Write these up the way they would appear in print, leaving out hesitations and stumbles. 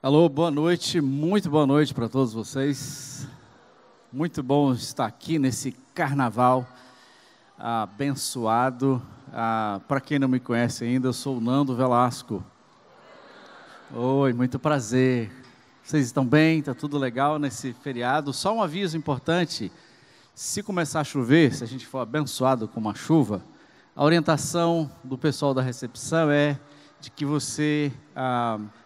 Alô, boa noite, muito boa noite para todos vocês. Muito bom estar aqui nesse carnaval abençoado. Para quem não me conhece ainda, eu sou o Nando Velasco. Oi, muito prazer. Vocês estão bem? Está tudo legal nesse feriado? Só um aviso importante: se começar a chover, se a gente for abençoado com uma chuva, a orientação do pessoal da recepção é de que você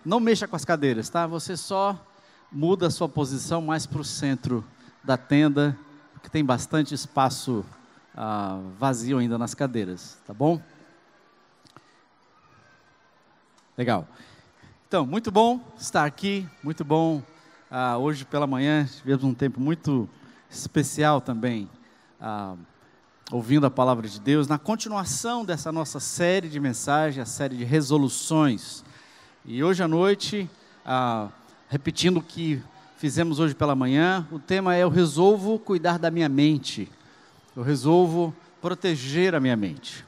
não mexa com as cadeiras, tá? Você só muda a sua posição mais para o centro da tenda, porque tem bastante espaço vazio ainda nas cadeiras, tá bom? Legal. Então, muito bom estar aqui, muito bom. Hoje pela manhã tivemos um tempo muito especial também, ouvindo a palavra de Deus, na continuação dessa nossa série de mensagens, a série de resoluções. E hoje à noite, repetindo o que fizemos hoje pela manhã, o tema é: eu resolvo cuidar da minha mente, eu resolvo proteger a minha mente.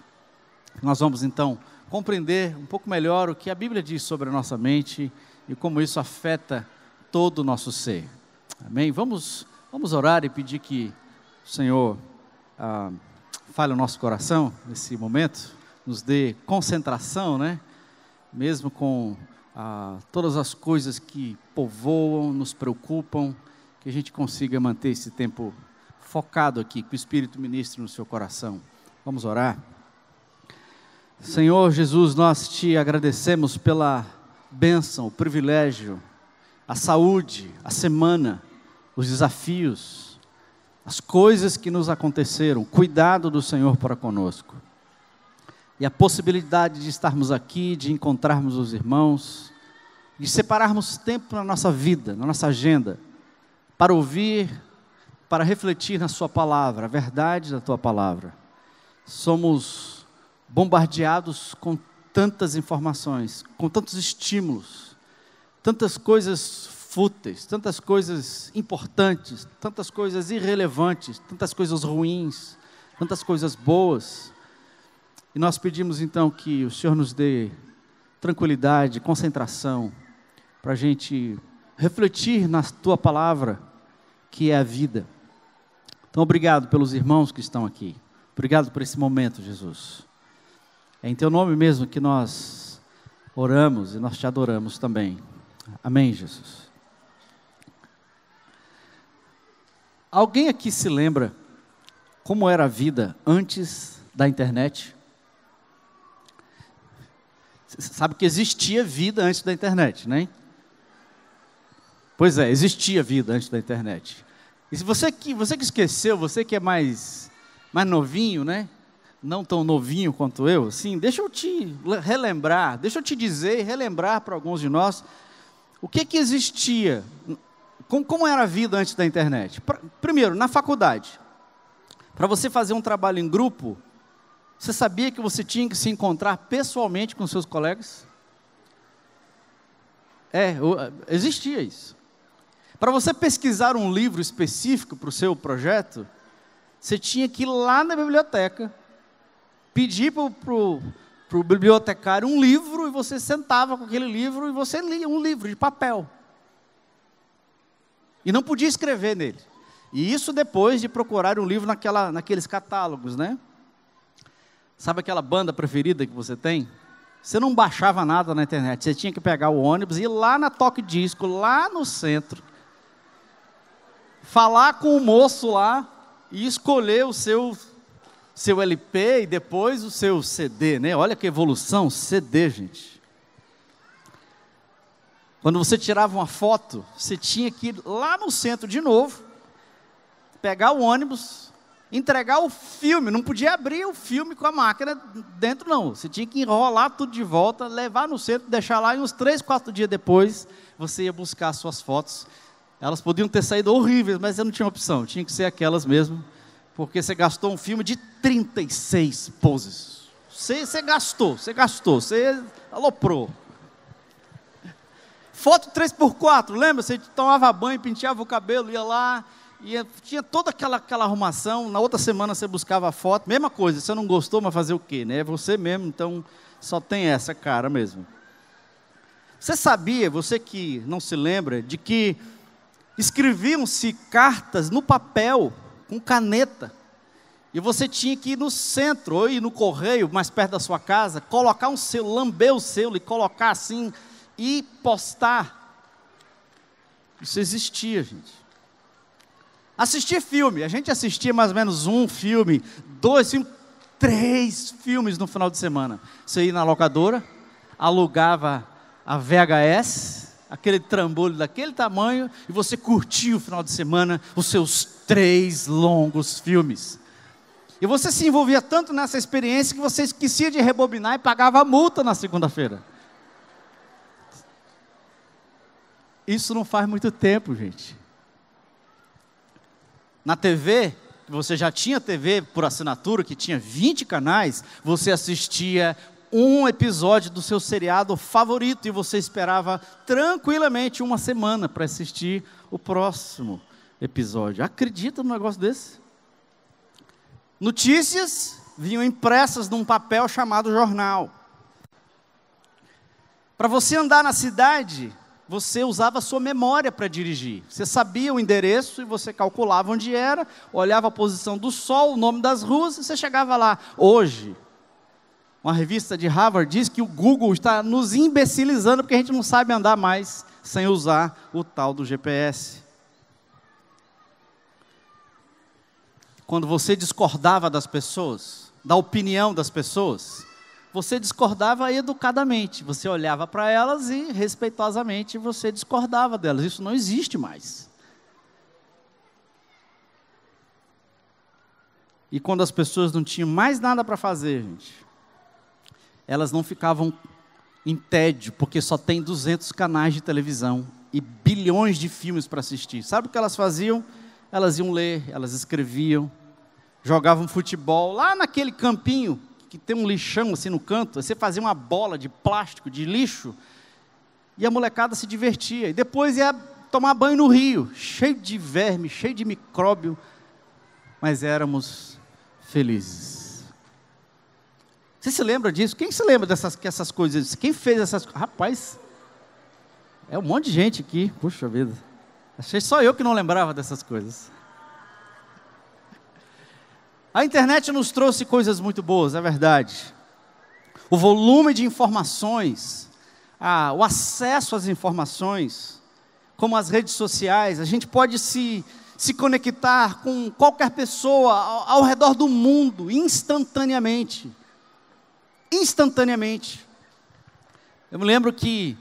Nós vamos então compreender um pouco melhor o que a Bíblia diz sobre a nossa mente e como isso afeta todo o nosso ser. Amém? Vamos orar e pedir que o Senhor fale o nosso coração nesse momento, nos dê concentração, né? Mesmo com todas as coisas que povoam, nos preocupam, que a gente consiga manter esse tempo focado aqui, que o Espírito ministre no seu coração. Vamos orar. Senhor Jesus, nós te agradecemos pela bênção, o privilégio, a saúde, a semana, os desafios, as coisas que nos aconteceram, o cuidado do Senhor para conosco. E a possibilidade de estarmos aqui, de encontrarmos os irmãos, de separarmos tempo na nossa vida, na nossa agenda, para ouvir, para refletir na sua palavra, a verdade da tua palavra. Somos bombardeados com tantas informações, com tantos estímulos, tantas coisas fúteis, tantas coisas importantes, tantas coisas irrelevantes, tantas coisas ruins, tantas coisas boas. E nós pedimos então que o Senhor nos dê tranquilidade, concentração, para a gente refletir na tua palavra, que é a vida. Então, obrigado pelos irmãos que estão aqui. Obrigado por esse momento, Jesus. É em teu nome mesmo que nós oramos e nós te adoramos também. Amém, Jesus. Alguém aqui se lembra como era a vida antes da internet? Você sabe que existia vida antes da internet, né? Pois é, existia vida antes da internet. E se você que esqueceu, você que é mais novinho, né? Não tão novinho quanto eu, assim, deixa eu te relembrar, deixa eu te dizer e relembrar para alguns de nós o que existia, como era a vida antes da internet. Primeiro, na faculdade, para você fazer um trabalho em grupo, você sabia que você tinha que se encontrar pessoalmente com seus colegas? Existia isso. Para você pesquisar um livro específico para o seu projeto, você tinha que ir lá na biblioteca, pedir para o bibliotecário um livro, e você sentava com aquele livro e você lia um livro de papel. E não podia escrever nele. E isso depois de procurar um livro naqueles catálogos, né? Sabe aquela banda preferida que você tem? Você não baixava nada na internet, você tinha que pegar o ônibus, ir lá na Toque Disco, lá no centro, falar com o moço lá e escolher o seu LP e depois o seu CD, né? Olha que evolução, CD, gente. Quando você tirava uma foto, você tinha que ir lá no centro de novo, pegar o ônibus, entregar o filme, não podia abrir o filme com a máquina dentro não, você tinha que enrolar tudo de volta, levar no centro, deixar lá, e uns 3, 4 dias depois, você ia buscar as suas fotos. Elas podiam ter saído horríveis, mas você não tinha opção, tinha que ser aquelas mesmo, porque você gastou um filme de 36 poses. Você gastou, você aloprou. Foto 3x4, lembra? Você tomava banho, penteava o cabelo, ia lá, tinha toda aquela arrumação. Na outra semana você buscava a foto, mesma coisa, você não gostou, mas fazer o quê, né? É você mesmo, então só tem essa cara mesmo. Você sabia, você que não se lembra, de que escreviam-se cartas no papel, com caneta, e você tinha que ir no centro, ou ir no correio, mais perto da sua casa, colocar um selo, lamber o selo e colocar assim, e postar. Isso existia, gente. Assistir filme, a gente assistia mais ou menos um filme, 2 filmes, 3 filmes no final de semana. Você ia na locadora, alugava a VHS, aquele trambolho daquele tamanho, e você curtia o final de semana os seus 3 longos filmes. E você se envolvia tanto nessa experiência que você esquecia de rebobinar e pagava a multa na segunda-feira. Isso não faz muito tempo, gente. Na TV, você já tinha TV por assinatura, que tinha 20 canais, você assistia um episódio do seu seriado favorito e você esperava tranquilamente uma semana para assistir o próximo episódio. Acredita num negócio desse? Notícias vinham impressas num papel chamado jornal. Para você andar na cidade, você usava a sua memória para dirigir. Você sabia o endereço e você calculava onde era, olhava a posição do sol, o nome das ruas e você chegava lá. Hoje, uma revista de Harvard diz que o Google está nos imbecilizando porque a gente não sabe andar mais sem usar o tal do GPS. Quando você discordava das pessoas, da opinião das pessoas, você discordava educadamente. Você olhava para elas e, respeitosamente, você discordava delas. Isso não existe mais. E quando as pessoas não tinham mais nada para fazer, gente, elas não ficavam em tédio, porque só tem 200 canais de televisão e bilhões de filmes para assistir. Sabe o que elas faziam? Elas iam ler, elas escreviam, jogavam futebol lá naquele campinho que tem um lixão assim no canto. Você fazia uma bola de plástico, de lixo, e a molecada se divertia. E depois ia tomar banho no rio, cheio de verme, cheio de micróbio, mas éramos felizes. Você se lembra disso? Quem se lembra dessas coisas? Quem fez essas coisas? Rapaz, é um monte de gente aqui. Puxa vida. Achei só eu que não lembrava dessas coisas. A internet nos trouxe coisas muito boas, é verdade. O volume de informações, o acesso às informações, como as redes sociais, a gente pode se conectar com qualquer pessoa ao redor do mundo, instantaneamente. Instantaneamente. Eu me lembro que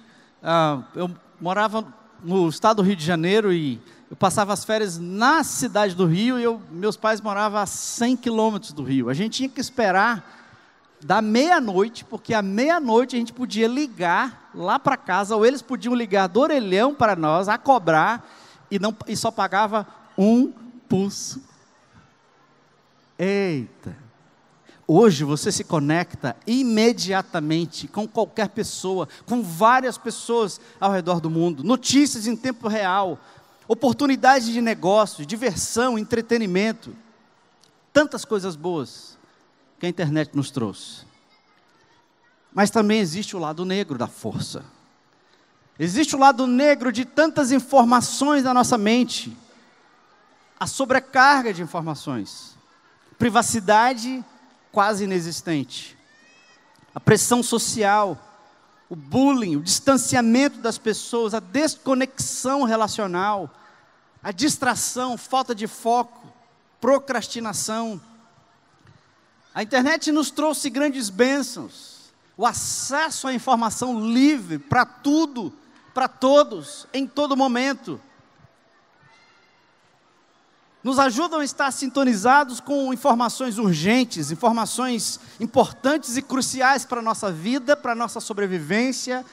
eu morava no estado do Rio de Janeiro e eu passava as férias na cidade do Rio e meus pais moravam a 100 quilômetros do Rio. A gente tinha que esperar da meia-noite, porque à meia-noite a gente podia ligar lá para casa, ou eles podiam ligar do orelhão para nós, a cobrar, e só pagava um pulso. Eita! Hoje você se conecta imediatamente com qualquer pessoa, com várias pessoas ao redor do mundo, notícias em tempo real, oportunidades de negócio, diversão, entretenimento, tantas coisas boas que a internet nos trouxe. Mas também existe o lado negro da força. Existe o lado negro de tantas informações na nossa mente, a sobrecarga de informações, privacidade quase inexistente, a pressão social, o bullying, o distanciamento das pessoas, a desconexão relacional, a distração, falta de foco, procrastinação. A internet nos trouxe grandes bênçãos, o acesso à informação livre para tudo, para todos, em todo momento. Nos ajudam a estar sintonizados com informações urgentes, informações importantes e cruciais para a nossa vida, para a nossa sobrevivência,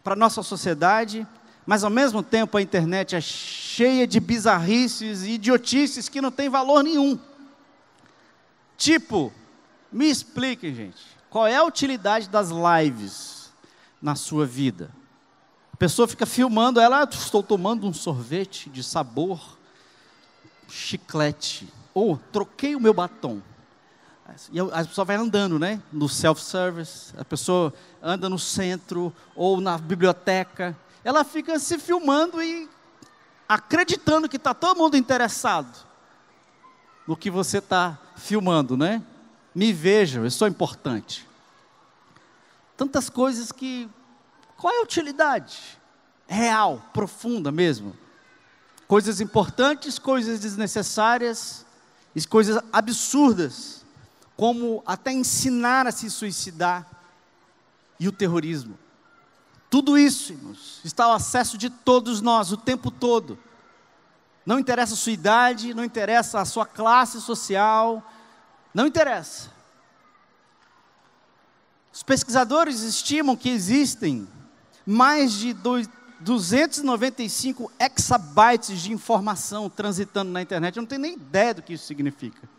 para a nossa sociedade, mas ao mesmo tempo a internet é cheia de bizarrices e idiotices que não tem valor nenhum. Tipo, me expliquem, gente, qual é a utilidade das lives na sua vida? A pessoa fica filmando, estou tomando um sorvete de sabor chiclete, ou troquei o meu batom. E a pessoa vai andando, né? No self-service, a pessoa anda no centro ou na biblioteca. Ela fica se filmando e acreditando que está todo mundo interessado no que você está filmando, né? Me vejam, eu sou importante. Tantas coisas que... Qual é a utilidade? Real, profunda mesmo. Coisas importantes, coisas desnecessárias, e coisas absurdas, como até ensinar a se suicidar e o terrorismo. Tudo isso, irmãos, está ao acesso de todos nós, o tempo todo. Não interessa a sua idade, não interessa a sua classe social, não interessa. Os pesquisadores estimam que existem mais de 295 exabytes de informação transitando na internet. Eu não tenho nem ideia do que isso significa.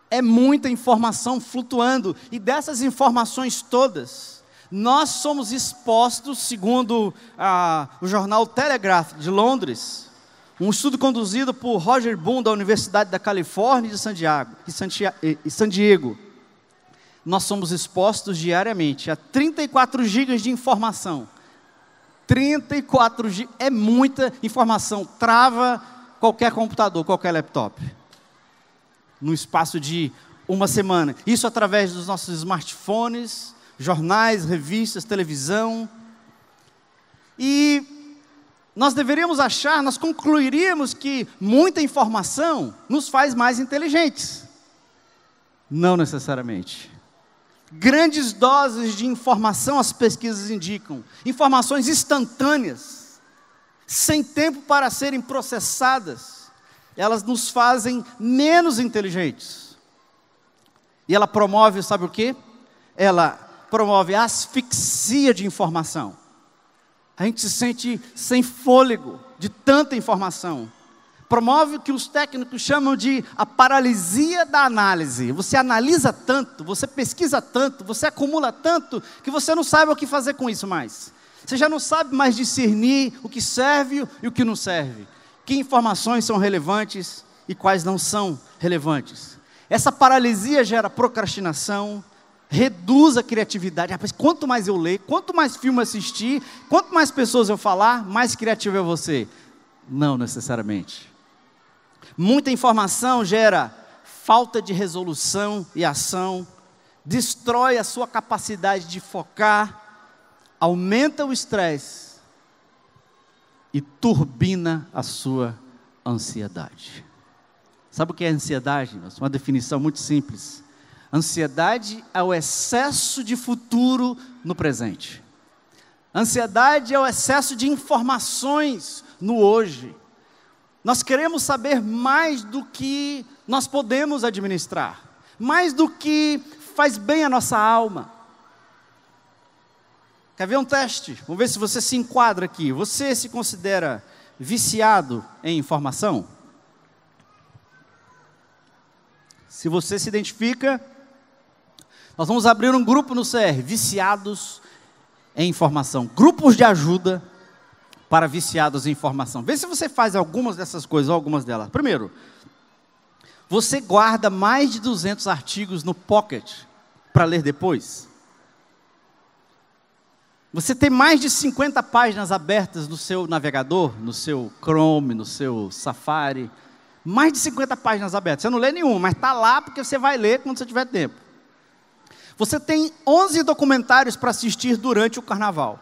É muita informação flutuando, e dessas informações todas, nós somos expostos, segundo o jornal Telegraph de Londres, um estudo conduzido por Roger Boone, da Universidade da Califórnia de San Diego. Nós somos expostos diariamente a 34 gigas de informação. 34 gigas, é muita informação, trava qualquer computador, qualquer laptop. No espaço de uma semana. Isso através dos nossos smartphones, jornais, revistas, televisão. E nós deveríamos achar, nós concluiríamos que muita informação nos faz mais inteligentes. Não necessariamente. Grandes doses de informação, as pesquisas indicam. Informações instantâneas, sem tempo para serem processadas. Elas nos fazem menos inteligentes. E ela promove, sabe o quê? Ela promove a asfixia de informação. A gente se sente sem fôlego de tanta informação. Promove o que os técnicos chamam de a paralisia da análise. Você analisa tanto, você pesquisa tanto, você acumula tanto, que você não sabe o que fazer com isso mais. Você já não sabe mais discernir o que serve e o que não serve. Que informações são relevantes e quais não são relevantes. Essa paralisia gera procrastinação, reduz a criatividade. Rapaz, quanto mais eu ler, quanto mais filme assistir, quanto mais pessoas eu falar, mais criativo é você. Não necessariamente. Muita informação gera falta de resolução e ação, destrói a sua capacidade de focar, aumenta o estresse e turbina a sua ansiedade. Sabe o que é ansiedade? Uma definição muito simples. Ansiedade é o excesso de futuro no presente. Ansiedade é o excesso de informações no hoje. Nós queremos saber mais do que nós podemos administrar, mais do que faz bem à nossa alma. Quer ver um teste? Vamos ver se você se enquadra aqui. Você se considera viciado em informação? Se você se identifica, nós vamos abrir um grupo no CR, viciados em informação. Grupos de ajuda para viciados em informação. Vê se você faz algumas dessas coisas, ou algumas delas. Primeiro, você guarda mais de 200 artigos no Pocket para ler depois? Você tem mais de 50 páginas abertas no seu navegador, no seu Chrome, no seu Safari? Mais de 50 páginas abertas. Você não lê nenhuma, mas está lá porque você vai ler quando você tiver tempo. Você tem 11 documentários para assistir durante o carnaval.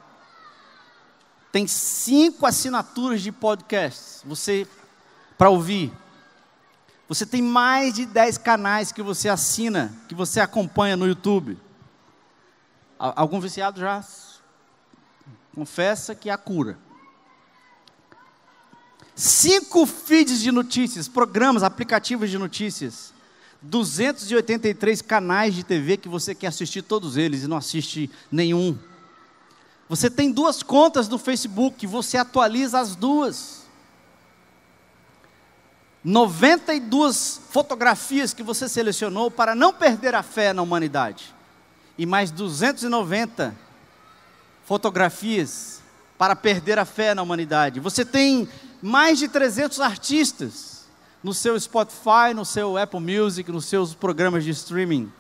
Tem 5 assinaturas de podcasts para ouvir. Você tem mais de 10 canais que você assina, que você acompanha no YouTube. Algum viciado já confessa que é a cura. 5 feeds de notícias, programas, aplicativos de notícias. 283 canais de TV que você quer assistir todos eles e não assiste nenhum. Você tem 2 contas no Facebook, você atualiza as 2. 92 fotografias que você selecionou para não perder a fé na humanidade. E mais 290 fotografias para perder a fé na humanidade. Você tem mais de 300 artistas. no seu Spotify, no seu Apple Music, nos seus programas de streaming,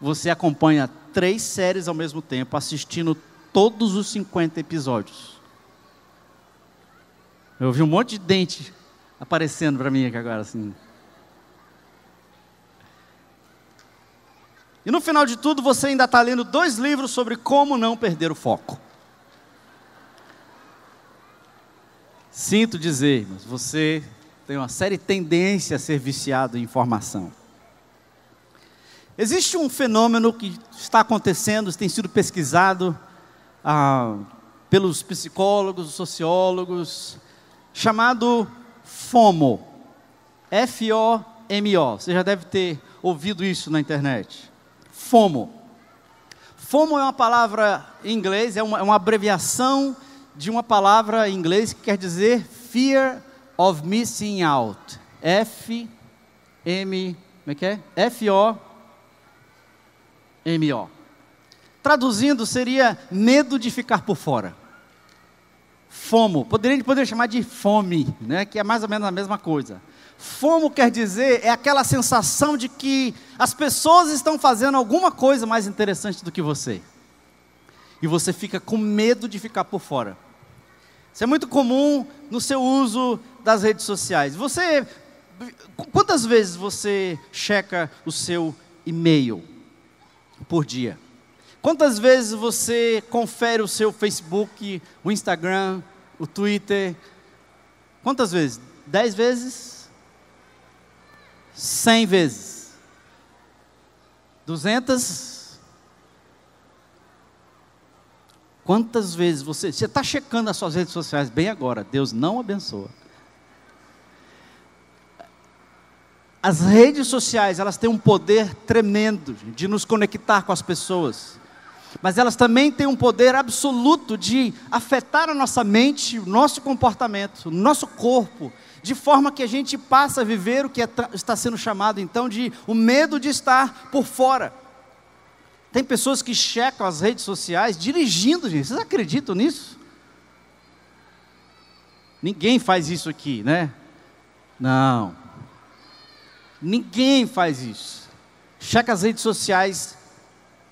você acompanha 3 séries ao mesmo tempo, assistindo todos os 50 episódios. Eu vi um monte de dente aparecendo para mim aqui agora, assim. E no final de tudo, você ainda está lendo 2 livros sobre como não perder o foco. Sinto dizer, mas você tem uma séria tendência a ser viciado em informação. Existe um fenômeno que está acontecendo, tem sido pesquisado pelos psicólogos, sociólogos, chamado FOMO. F-O-M-O. Você já deve ter ouvido isso na internet. FOMO. FOMO é uma palavra em inglês, é uma abreviação de uma palavra em inglês que quer dizer Fear of Missing Out. F-M... Como é que é? F-O-M-O. Traduzindo, seria medo de ficar por fora. FOMO. Poderia chamar de fome, né? Que é mais ou menos a mesma coisa. FOMO quer dizer, é aquela sensação de que as pessoas estão fazendo alguma coisa mais interessante do que você. E você fica com medo de ficar por fora. Isso é muito comum no seu uso das redes sociais. Quantas vezes você checa o seu e-mail por dia? Quantas vezes você confere o seu Facebook, o Instagram, o Twitter? Quantas vezes? 10 vezes? 100 vezes? 200? Quantas vezes você está checando as suas redes sociais bem agora? Deus não abençoa. As redes sociais, elas têm um poder tremendo de nos conectar com as pessoas. Mas elas também têm um poder absoluto de afetar a nossa mente, o nosso comportamento, o nosso corpo, de forma que a gente passa a viver o que está sendo chamado então de o medo de estar por fora. Tem pessoas que checam as redes sociais dirigindo, gente. Vocês acreditam nisso? Ninguém faz isso aqui, né? Não. Ninguém faz isso. Checa as redes sociais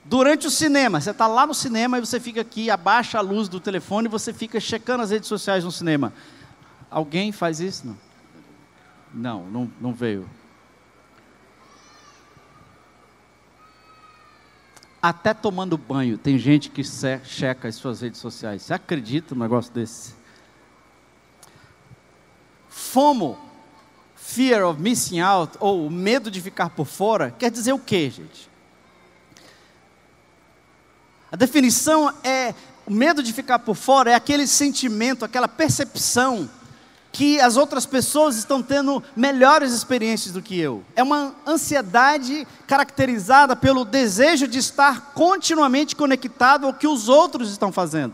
durante o cinema. Você está lá no cinema e você fica aqui, abaixa a luz do telefone e você fica checando as redes sociais no cinema. Alguém faz isso? Não. Não veio. Até tomando banho, tem gente que checa as suas redes sociais. Você acredita num negócio desse? FOMO, Fear of Missing Out, ou medo de ficar por fora, quer dizer o quê, gente? A definição é, o medo de ficar por fora é aquele sentimento, aquela percepção que as outras pessoas estão tendo melhores experiências do que eu. É uma ansiedade caracterizada pelo desejo de estar continuamente conectado ao que os outros estão fazendo.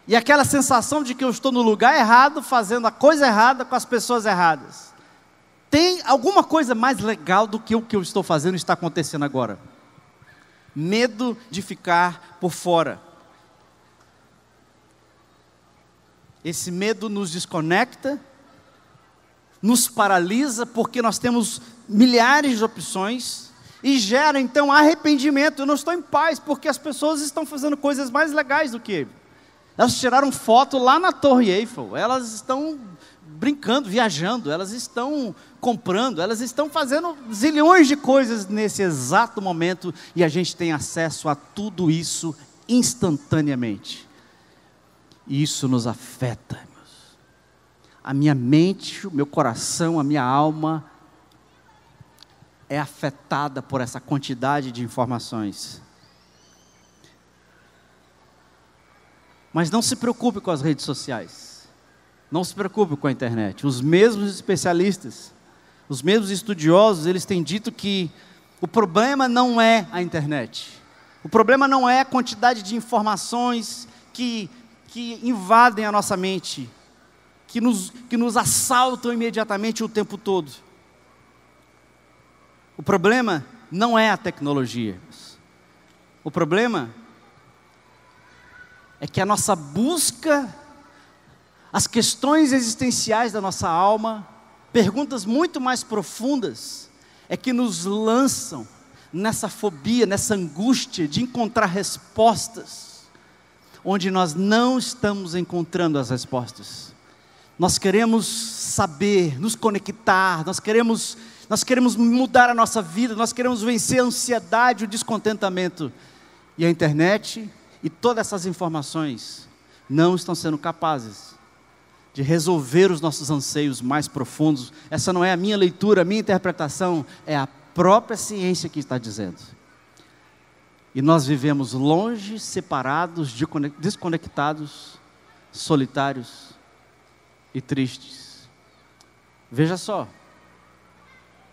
E aquela sensação de que eu estou no lugar errado, fazendo a coisa errada com as pessoas erradas. Tem alguma coisa mais legal do que o que eu estou fazendo e está acontecendo agora? Medo de ficar por fora. Esse medo nos desconecta, nos paralisa, porque nós temos milhares de opções, e gera então arrependimento. Eu não estou em paz, porque as pessoas estão fazendo coisas mais legais do que eu. Elas tiraram foto lá na Torre Eiffel, elas estão brincando, viajando, elas estão comprando, elas estão fazendo zilhões de coisas nesse exato momento, e a gente tem acesso a tudo isso instantaneamente. E isso nos afeta, irmãos. A minha mente, o meu coração, a minha alma é afetada por essa quantidade de informações. Mas não se preocupe com as redes sociais. Não se preocupe com a internet. Os mesmos especialistas, os mesmos estudiosos, eles têm dito que o problema não é a internet. O problema não é a quantidade de informações que invadem a nossa mente, que nos assaltam imediatamente o tempo todo. O problema não é a tecnologia. O problema é que a nossa busca, as questões existenciais da nossa alma, perguntas muito mais profundas, é que nos lançam nessa fobia, nessa angústia de encontrar respostas, onde nós não estamos encontrando as respostas. Nós queremos saber, nos conectar, nós queremos mudar a nossa vida, nós queremos vencer a ansiedade, o descontentamento. E a internet e todas essas informações não estão sendo capazes de resolver os nossos anseios mais profundos. Essa não é a minha leitura, a minha interpretação, é a própria ciência que está dizendo. E nós vivemos longe, separados, desconectados, solitários e tristes. Veja só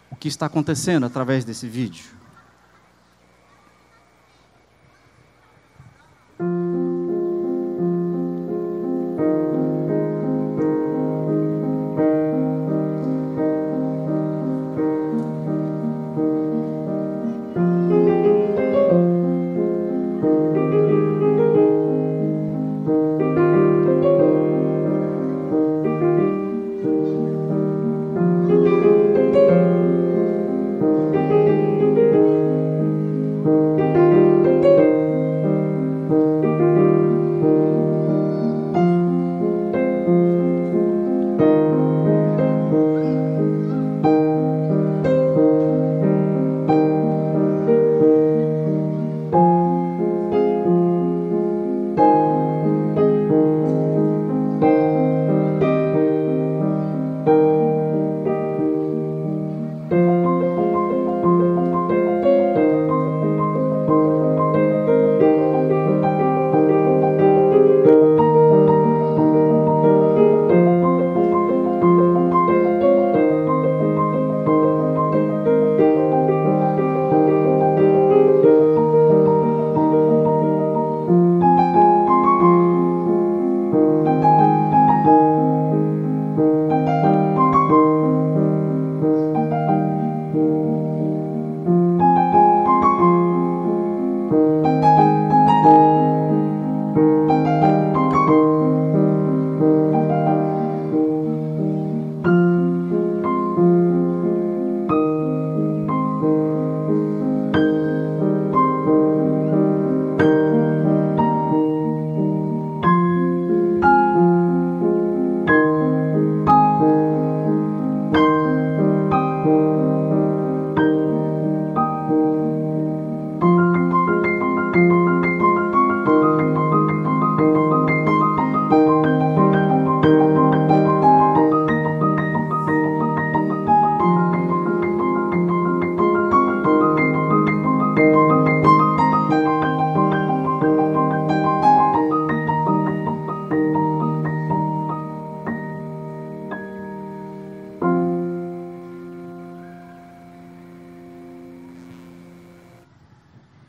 o que está acontecendo através desse vídeo.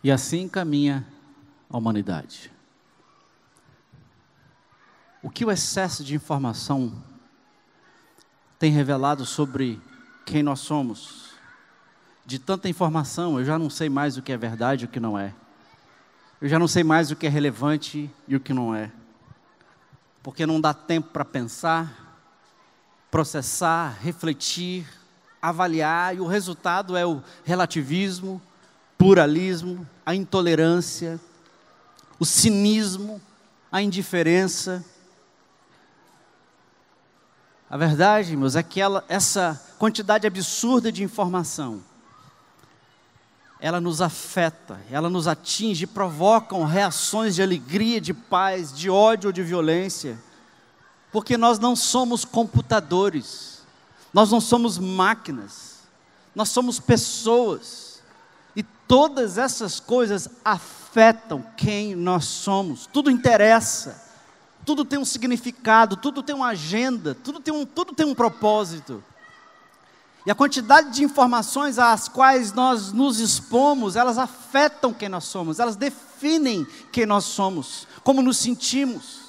E assim caminha a humanidade. O que o excesso de informação tem revelado sobre quem nós somos? De tanta informação, eu já não sei mais o que é verdade e o que não é. Eu já não sei mais o que é relevante e o que não é. Porque não dá tempo para pensar, processar, refletir, avaliar, e o resultado é o relativismo, pluralismo, a intolerância, o cinismo, a indiferença. A verdade, meus, é que essa quantidade absurda de informação, ela nos afeta, ela nos atinge, provocam reações de alegria, de paz, de ódio ou de violência, porque nós não somos computadores, nós não somos máquinas, nós somos pessoas. E todas essas coisas afetam quem nós somos. Tudo interessa, tudo tem um significado, tudo tem uma agenda, tudo tem um propósito. E a quantidade de informações às quais nós nos expomos, elas afetam quem nós somos, elas definem quem nós somos, como nos sentimos,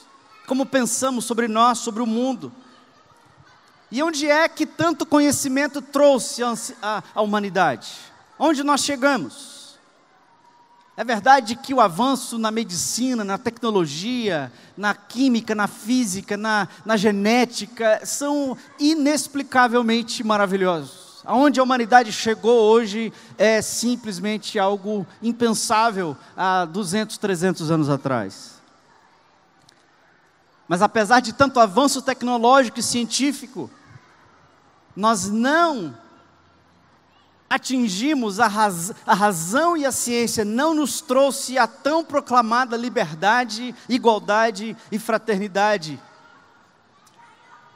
como pensamos sobre nós, sobre o mundo. E onde é que tanto conhecimento trouxe a humanidade? Onde nós chegamos? É verdade que o avanço na medicina, na tecnologia, na química, na física, na genética, são inexplicavelmente maravilhosos. Aonde a humanidade chegou hoje é simplesmente algo impensável há 200, 300 anos atrás. Mas apesar de tanto avanço tecnológico e científico, nós não atingimos a razão, e a ciência não nos trouxe a tão proclamada liberdade, igualdade e fraternidade.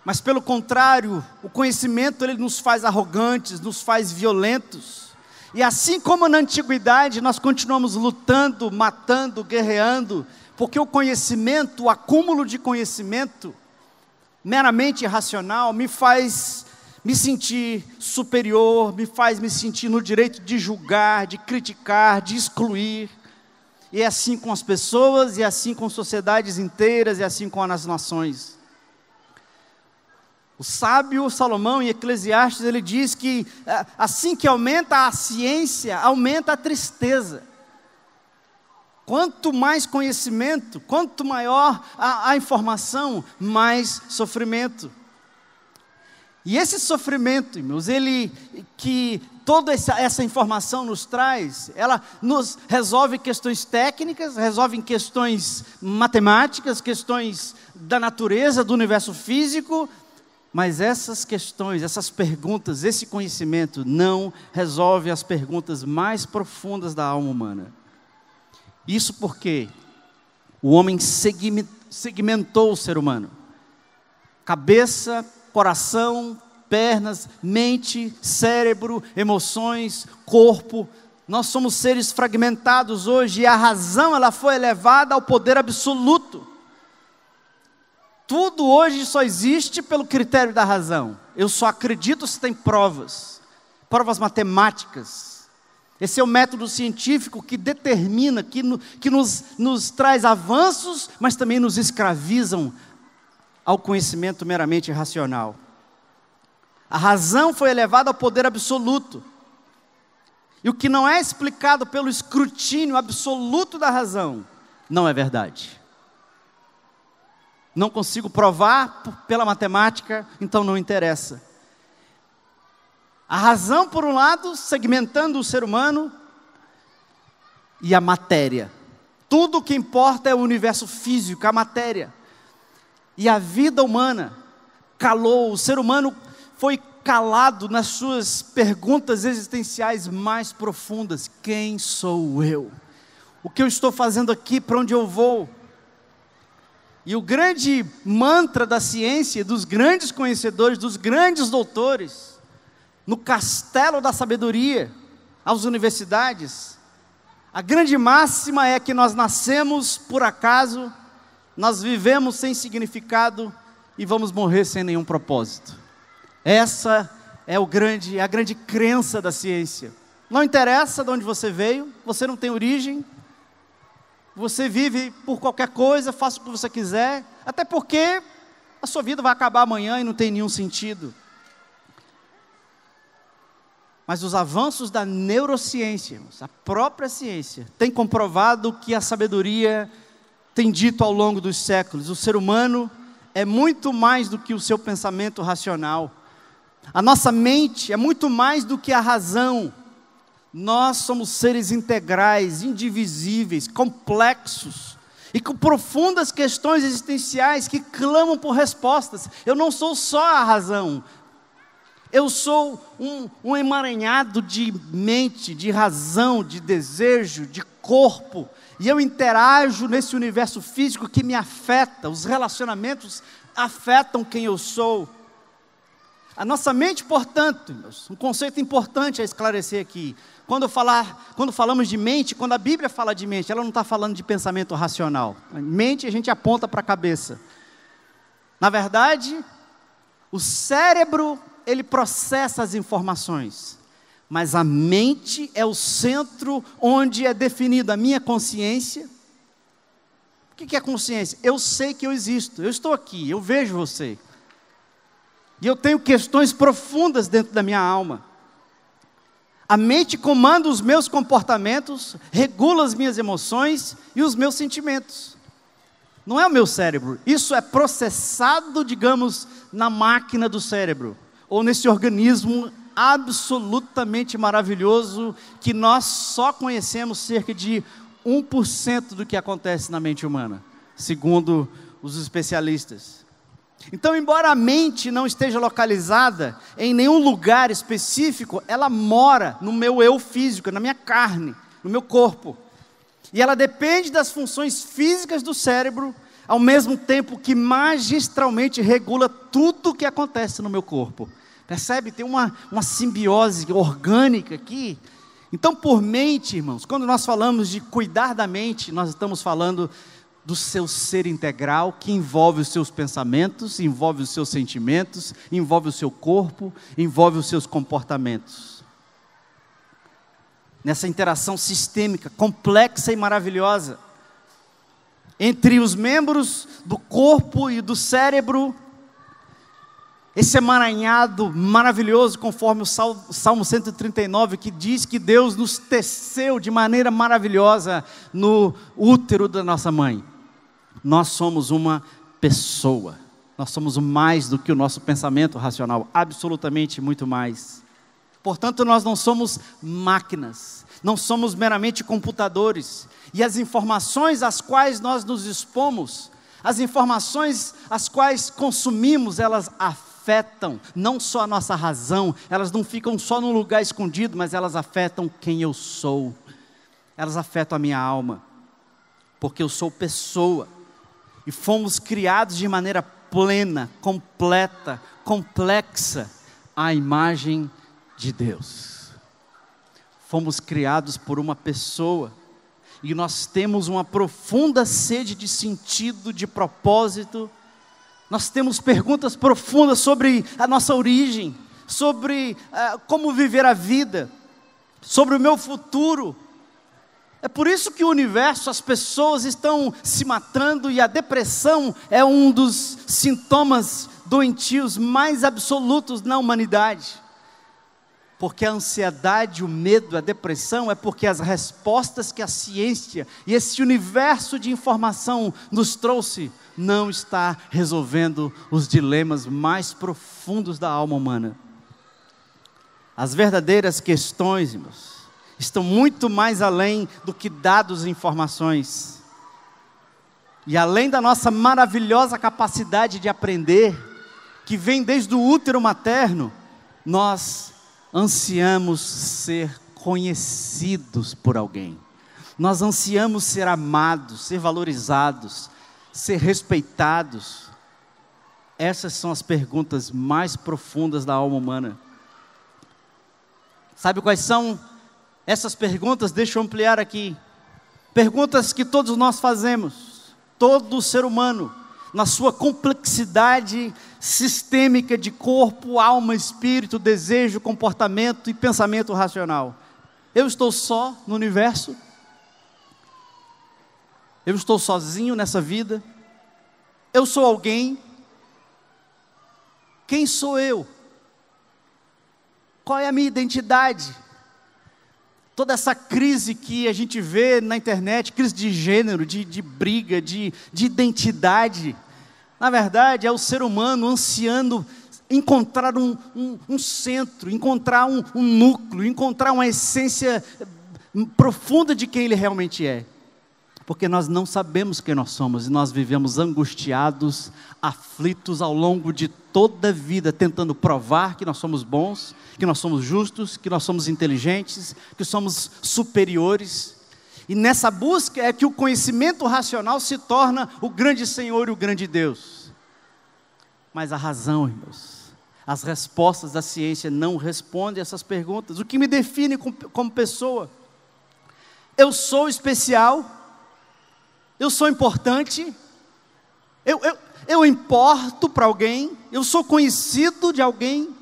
Mas pelo contrário, o conhecimento ele nos faz arrogantes, nos faz violentos. E assim como na antiguidade nós continuamos lutando, matando, guerreando, porque o conhecimento, o acúmulo de conhecimento meramente racional me faz me sentir superior, me faz me sentir no direito de julgar, de criticar, de excluir. E é assim com as pessoas, e é assim com sociedades inteiras, e é assim com as nações. O sábio Salomão, em Eclesiastes, ele diz que assim que aumenta a ciência, aumenta a tristeza. Quanto mais conhecimento, quanto maior a informação, mais sofrimento. E esse sofrimento, irmãos, que toda essa informação nos traz, ela nos resolve questões técnicas, resolve questões matemáticas, questões da natureza, do universo físico, mas essas questões, essas perguntas, esse conhecimento não resolve as perguntas mais profundas da alma humana. Isso porque o homem segmentou o ser humano. Cabeça, coração, pernas, mente, cérebro, emoções, corpo. Nós somos seres fragmentados hoje e a razão ela foi elevada ao poder absoluto. Tudo hoje só existe pelo critério da razão. Eu só acredito se tem provas matemáticas. Esse é o método científico que determina, que nos traz avanços, mas também nos escravizam ao conhecimento meramente racional. A razão foi elevada ao poder absoluto. E o que não é explicado pelo escrutínio absoluto da razão, não é verdade. Não consigo provar pela matemática, então não interessa. A razão, por um lado, segmentando o ser humano, e a matéria. Tudo o que importa é o universo físico, a matéria. E a vida humana calou, o ser humano foi calado nas suas perguntas existenciais mais profundas. Quem sou eu? O que eu estou fazendo aqui? Para onde eu vou? E o grande mantra da ciência, dos grandes conhecedores, dos grandes doutores, no castelo da sabedoria, às universidades, a grande máxima é que nós nascemos por acaso, nós vivemos sem significado e vamos morrer sem nenhum propósito. Essa é a grande crença da ciência. Não interessa de onde você veio, você não tem origem, você vive por qualquer coisa, faça o que você quiser, até porque a sua vida vai acabar amanhã e não tem nenhum sentido. Mas os avanços da neurociência, a própria ciência, tem comprovado que a sabedoria tem dito ao longo dos séculos. O ser humano é muito mais do que o seu pensamento racional. A nossa mente é muito mais do que a razão. Nós somos seres integrais, indivisíveis, complexos e com profundas questões existenciais que clamam por respostas. Eu não sou só a razão. Eu sou um emaranhado de mente, de razão, de desejo, de corpo. E eu interajo nesse universo físico que me afeta. Os relacionamentos afetam quem eu sou. A nossa mente, portanto, um conceito importante a esclarecer aqui. Quando falamos de mente, quando a Bíblia fala de mente, ela não está falando de pensamento racional. Mente a gente aponta para a cabeça. Na verdade, o cérebro ele processa as informações, mas a mente é o centro onde é definida a minha consciência. O que é consciência? Eu sei que eu existo, eu estou aqui, eu vejo você, e eu tenho questões profundas dentro da minha alma. A mente comanda os meus comportamentos, regula as minhas emoções e os meus sentimentos. Não é o meu cérebro. Isso é processado, digamos, na máquina do cérebro, ou nesse organismo absolutamente maravilhoso, que nós só conhecemos cerca de 1% do que acontece na mente humana, segundo os especialistas. Então, embora a mente não esteja localizada em nenhum lugar específico, ela mora no meu eu físico, na minha carne, no meu corpo. E ela depende das funções físicas do cérebro, ao mesmo tempo que magistralmente regula tudo o que acontece no meu corpo. Percebe? Tem uma simbiose orgânica aqui. Então, por mente, irmãos, quando nós falamos de cuidar da mente, nós estamos falando do seu ser integral, que envolve os seus pensamentos, envolve os seus sentimentos, envolve o seu corpo, envolve os seus comportamentos. Nessa interação sistêmica, complexa e maravilhosa, entre os membros do corpo e do cérebro, esse emaranhado maravilhoso, conforme o Salmo 139, que diz que Deus nos teceu de maneira maravilhosa no útero da nossa mãe. Nós somos uma pessoa, nós somos mais do que o nosso pensamento racional, absolutamente muito mais. Portanto, nós não somos máquinas, não somos meramente computadores, e as informações às quais nós nos expomos, as informações às quais consumimos, elas afetam não só a nossa razão, elas não ficam só num lugar escondido, mas elas afetam quem eu sou, elas afetam a minha alma, porque eu sou pessoa, e fomos criados de maneira plena, completa, complexa, à imagem de Deus. Fomos criados por uma pessoa, e nós temos uma profunda sede de sentido, de propósito. Nós temos perguntas profundas sobre a nossa origem, sobre como viver a vida, sobre o meu futuro. É por isso que o universo, as pessoas estão se matando, e a depressão é um dos sintomas doentios mais absolutos na humanidade. Porque a ansiedade, o medo, a depressão é porque as respostas que a ciência e esse universo de informação nos trouxe não está resolvendo os dilemas mais profundos da alma humana. As verdadeiras questões, irmãos, estão muito mais além do que dados e informações. E além da nossa maravilhosa capacidade de aprender, que vem desde o útero materno, nós ansiamos ser conhecidos por alguém. Nós ansiamos ser amados, ser valorizados, ser respeitados. Essas são as perguntas mais profundas da alma humana. Sabe quais são essas perguntas? Deixa eu ampliar aqui. Perguntas que todos nós fazemos, todo ser humano, na sua complexidade sistêmica de corpo, alma, espírito, desejo, comportamento e pensamento racional. Eu estou só no universo? Eu estou sozinho nessa vida? Eu sou alguém? Quem sou eu? Qual é a minha identidade? Toda essa crise que a gente vê na internet, crise de gênero, de briga, de identidade, na verdade é o ser humano ansiando encontrar um centro, encontrar um núcleo, encontrar uma essência profunda de quem ele realmente é. Porque nós não sabemos quem nós somos, e nós vivemos angustiados, aflitos ao longo de toda a vida, tentando provar que nós somos bons, que nós somos justos, que nós somos inteligentes, que somos superiores. E nessa busca é que o conhecimento racional se torna o grande Senhor e o grande Deus. Mas a razão, irmãos, as respostas da ciência não respondem a essas perguntas. O que me define como pessoa? Eu sou especial? Eu sou importante? Eu importo para alguém? Eu sou conhecido de alguém?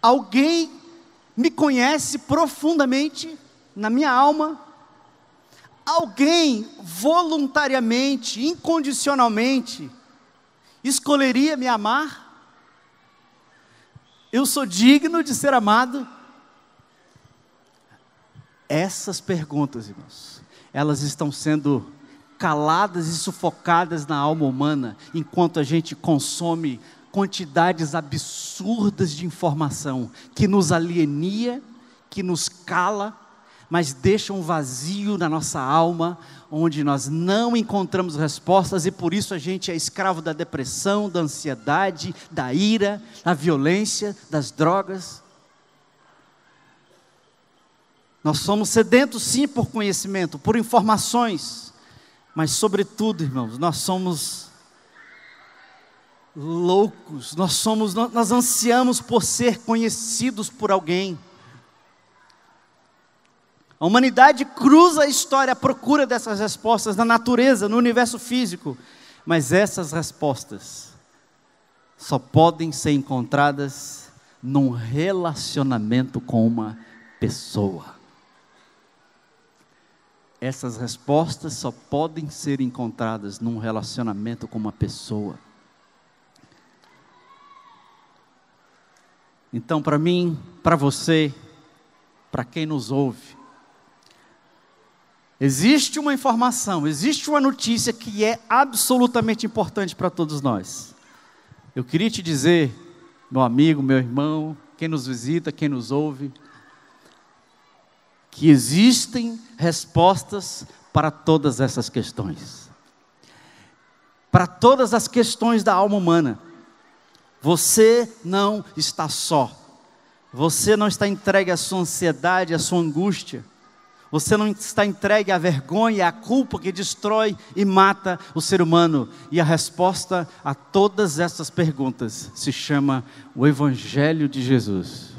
Alguém me conhece profundamente na minha alma? Alguém voluntariamente, incondicionalmente, escolheria me amar? Eu sou digno de ser amado? Essas perguntas, irmãos, elas estão sendo caladas e sufocadas na alma humana, enquanto a gente consome quantidades absurdas de informação, que nos alienia, que nos cala, mas deixa um vazio na nossa alma, onde nós não encontramos respostas, e por isso a gente é escravo da depressão, da ansiedade, da ira, da violência, das drogas. Nós somos sedentos sim por conhecimento, por informações, mas sobretudo, irmãos, nós somos loucos, nós ansiamos por ser conhecidos por alguém. A humanidade cruza a história à procura dessas respostas na natureza, no universo físico, mas essas respostas só podem ser encontradas num relacionamento com uma pessoa. Essas respostas só podem ser encontradas num relacionamento com uma pessoa. Então, para mim, para você, para quem nos ouve, existe uma informação, existe uma notícia que é absolutamente importante para todos nós. Eu queria te dizer, meu amigo, meu irmão, quem nos visita, quem nos ouve, que existem respostas para todas essas questões. Para todas as questões da alma humana. Você não está só. Você não está entregue à sua ansiedade, à sua angústia. Você não está entregue à vergonha, à culpa que destrói e mata o ser humano. E a resposta a todas essas perguntas se chama o Evangelho de Jesus.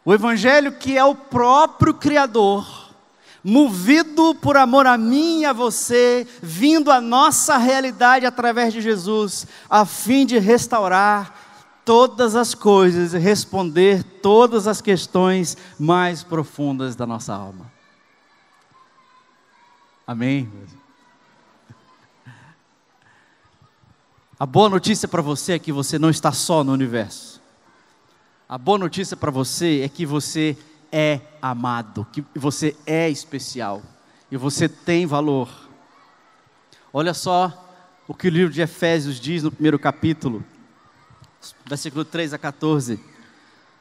O Evangelho que é o próprio Criador, movido por amor a mim e a você, vindo à nossa realidade através de Jesus, a fim de restaurar todas as coisas e responder todas as questões mais profundas da nossa alma. Amém? A boa notícia para você é que você não está só no universo. A boa notícia para você é que você é amado, que você é especial e você tem valor. Olha só o que o livro de Efésios diz no primeiro capítulo, versículo 3 a 14.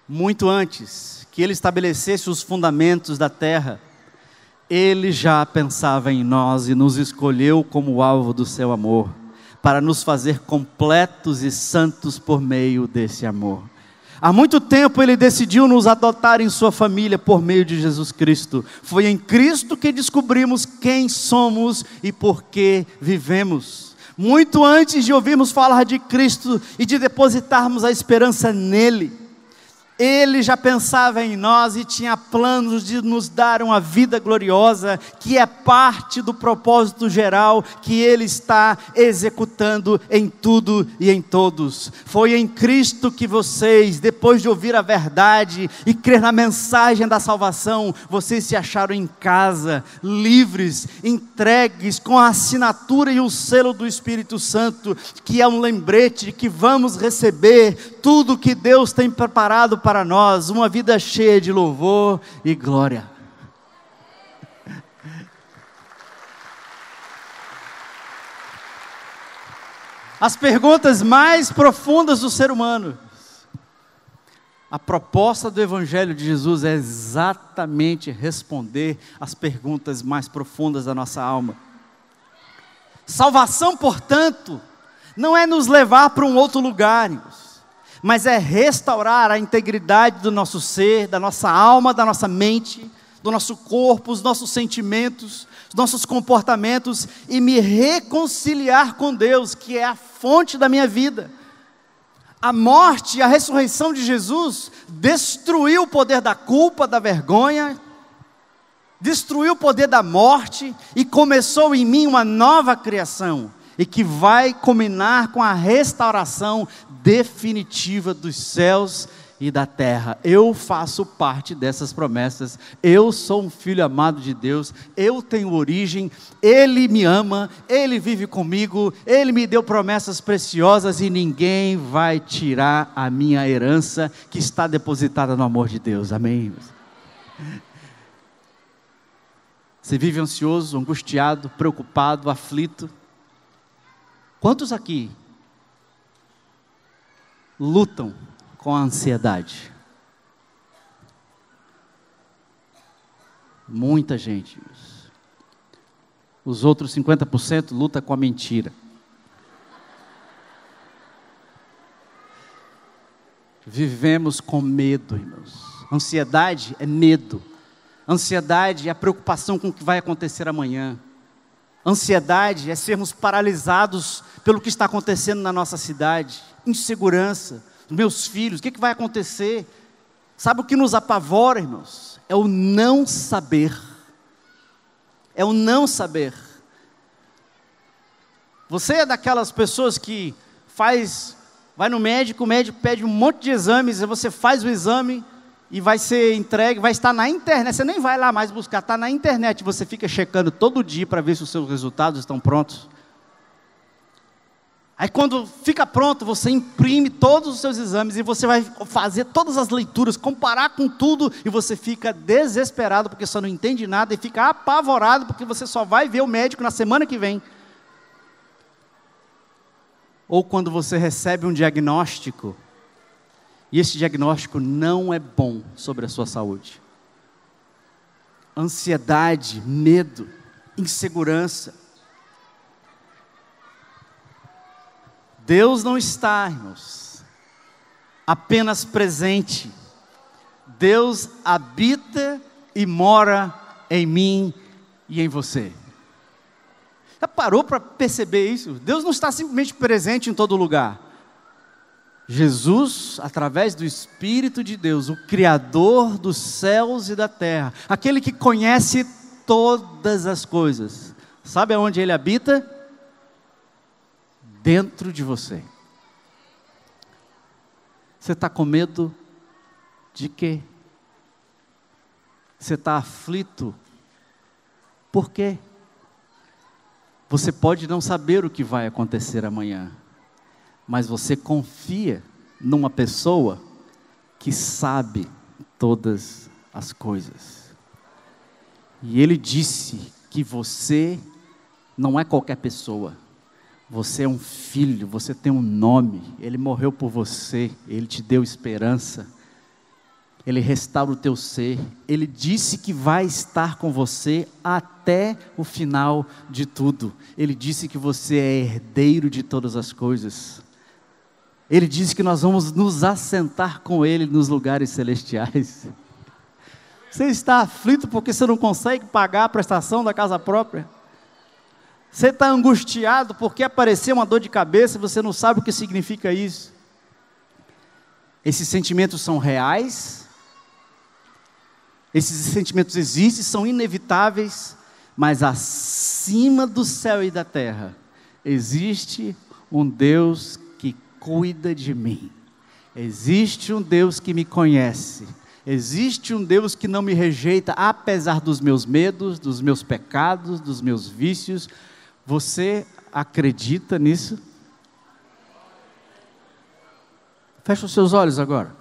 Muito antes que ele estabelecesse os fundamentos da terra, ele já pensava em nós e nos escolheu como alvo do seu amor, para nos fazer completos e santos por meio desse amor. Há muito tempo ele decidiu nos adotar em sua família por meio de Jesus Cristo. Foi em Cristo que descobrimos quem somos e por que vivemos. Muito antes de ouvirmos falar de Cristo e de depositarmos a esperança nele, ele já pensava em nós e tinha planos de nos dar uma vida gloriosa, que é parte do propósito geral que ele está executando em tudo e em todos. Foi em Cristo que vocês, depois de ouvir a verdade e crer na mensagem da salvação, vocês se acharam em casa, livres, entregues, com a assinatura e o selo do Espírito Santo, que é um lembrete de que vamos receber tudo que Deus tem preparado para nós, uma vida cheia de louvor e glória. As perguntas mais profundas do ser humano. A proposta do Evangelho de Jesus é exatamente responder às perguntas mais profundas da nossa alma. Salvação, portanto, não é nos levar para um outro lugar, mas é restaurar a integridade do nosso ser, da nossa alma, da nossa mente, do nosso corpo, os nossos sentimentos, os nossos comportamentos, e me reconciliar com Deus, que é a fonte da minha vida. A morte e a ressurreição de Jesus destruiu o poder da culpa, da vergonha, destruiu o poder da morte, e começou em mim uma nova criação, e que vai culminar com a restauração definitiva dos céus e da terra. Eu faço parte dessas promessas. Eu sou um filho amado de Deus. Eu tenho origem. Ele me ama. Ele vive comigo. Ele me deu promessas preciosas e ninguém vai tirar a minha herança que está depositada no amor de Deus. Amém? Você vive ansioso, angustiado, preocupado, aflito? Quantos aqui lutam com a ansiedade? Muita gente. Os outros 50% lutam com a mentira. Vivemos com medo, irmãos. Ansiedade é medo. Ansiedade é a preocupação com o que vai acontecer amanhã. Ansiedade é sermos paralisados pelo que está acontecendo na nossa cidade. Insegurança. Meus filhos, o que vai acontecer? Sabe o que nos apavora, irmãos? É o não saber. É o não saber. Você é daquelas pessoas que vai no médico, o médico pede um monte de exames, e você faz o exame e vai ser entregue, vai estar na internet, você nem vai lá mais buscar, está na internet, você fica checando todo dia para ver se os seus resultados estão prontos. Aí quando fica pronto, você imprime todos os seus exames e você vai fazer todas as leituras, comparar com tudo, e você fica desesperado porque só não entende nada e fica apavorado porque você só vai ver o médico na semana que vem. Ou quando você recebe um diagnóstico, e esse diagnóstico não é bom sobre a sua saúde. Ansiedade, medo, insegurança. Deus não está, irmãos, apenas presente. Deus habita e mora em mim e em você. Já parou para perceber isso? Deus não está simplesmente presente em todo lugar. Jesus, através do Espírito de Deus, o Criador dos céus e da terra, aquele que conhece todas as coisas, sabe aonde Ele habita? Dentro de você. Você está com medo de quê? Você está aflito? Por quê? Você pode não saber o que vai acontecer amanhã, mas você confia numa pessoa que sabe todas as coisas. E Ele disse que você não é qualquer pessoa. Você é um filho, você tem um nome. Ele morreu por você, Ele te deu esperança. Ele restaura o teu ser. Ele disse que vai estar com você até o final de tudo. Ele disse que você é herdeiro de todas as coisas. Ele disse que nós vamos nos assentar com Ele nos lugares celestiais. Você está aflito porque você não consegue pagar a prestação da casa própria? Você está angustiado porque apareceu uma dor de cabeça e você não sabe o que significa isso? Esses sentimentos são reais? Esses sentimentos existem, são inevitáveis, mas acima do céu e da terra, existe um Deus que cuida de mim. Existe um Deus que me conhece. Existe um Deus que não me rejeita, apesar dos meus medos, dos meus pecados, dos meus vícios. Você acredita nisso? Fecha os seus olhos agora.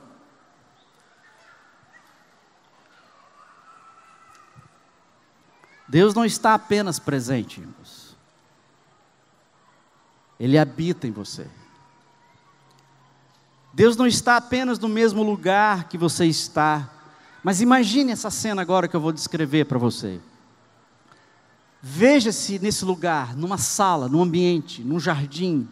Deus não está apenas presente, irmãos. Ele habita em você. Deus não está apenas no mesmo lugar que você está. Mas imagine essa cena agora que eu vou descrever para você. Veja-se nesse lugar, numa sala, num ambiente, num jardim.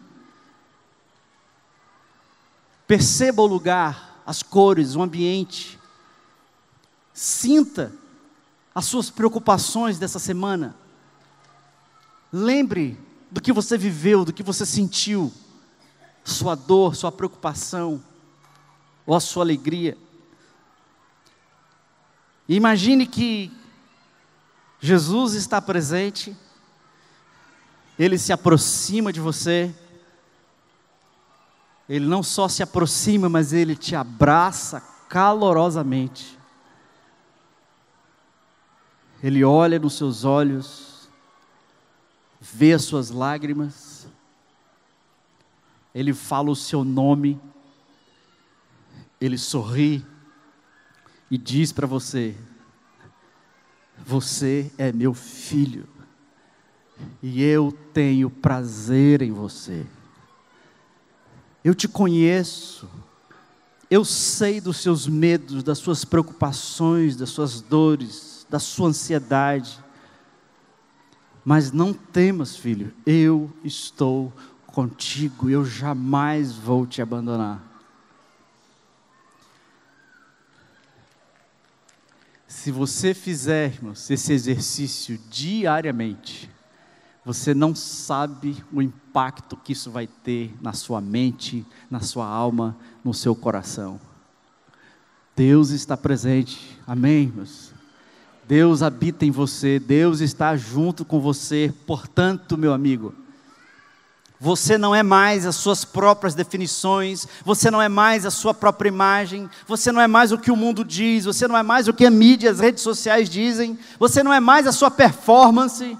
Perceba o lugar, as cores, o ambiente. Sinta as suas preocupações dessa semana. Lembre do que você viveu, do que você sentiu. Sua dor, sua preocupação, ou a sua alegria. E imagine que Jesus está presente, Ele se aproxima de você, Ele não só se aproxima, mas Ele te abraça calorosamente. Ele olha nos seus olhos, vê as suas lágrimas, Ele fala o seu nome, Ele sorri e diz para você: você é meu filho, e eu tenho prazer em você. Eu te conheço, eu sei dos seus medos, das suas preocupações, das suas dores, da sua ansiedade. Mas não temas, filho, eu estou contigo, eu jamais vou te abandonar. Se você fizer, irmãos, esse exercício diariamente, você não sabe o impacto que isso vai ter na sua mente, na sua alma, no seu coração. Deus está presente, amém, irmãos? Deus habita em você, Deus está junto com você. Portanto, meu amigo, você não é mais as suas próprias definições, você não é mais a sua própria imagem, você não é mais o que o mundo diz, você não é mais o que a mídia, as redes sociais dizem, você não é mais a sua performance,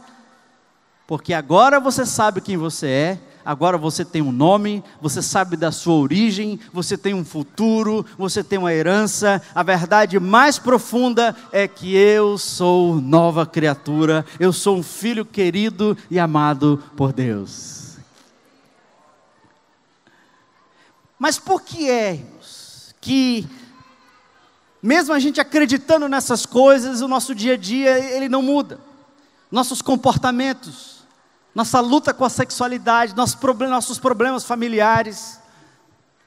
porque agora você sabe quem você é, agora você tem um nome, você sabe da sua origem, você tem um futuro, você tem uma herança. A verdade mais profunda é que eu sou nova criatura, eu sou um filho querido e amado por Deus. Mas por que é, irmãos, que mesmo a gente acreditando nessas coisas, o nosso dia a dia ele não muda? Nossos comportamentos, nossa luta com a sexualidade, nossos problemas familiares.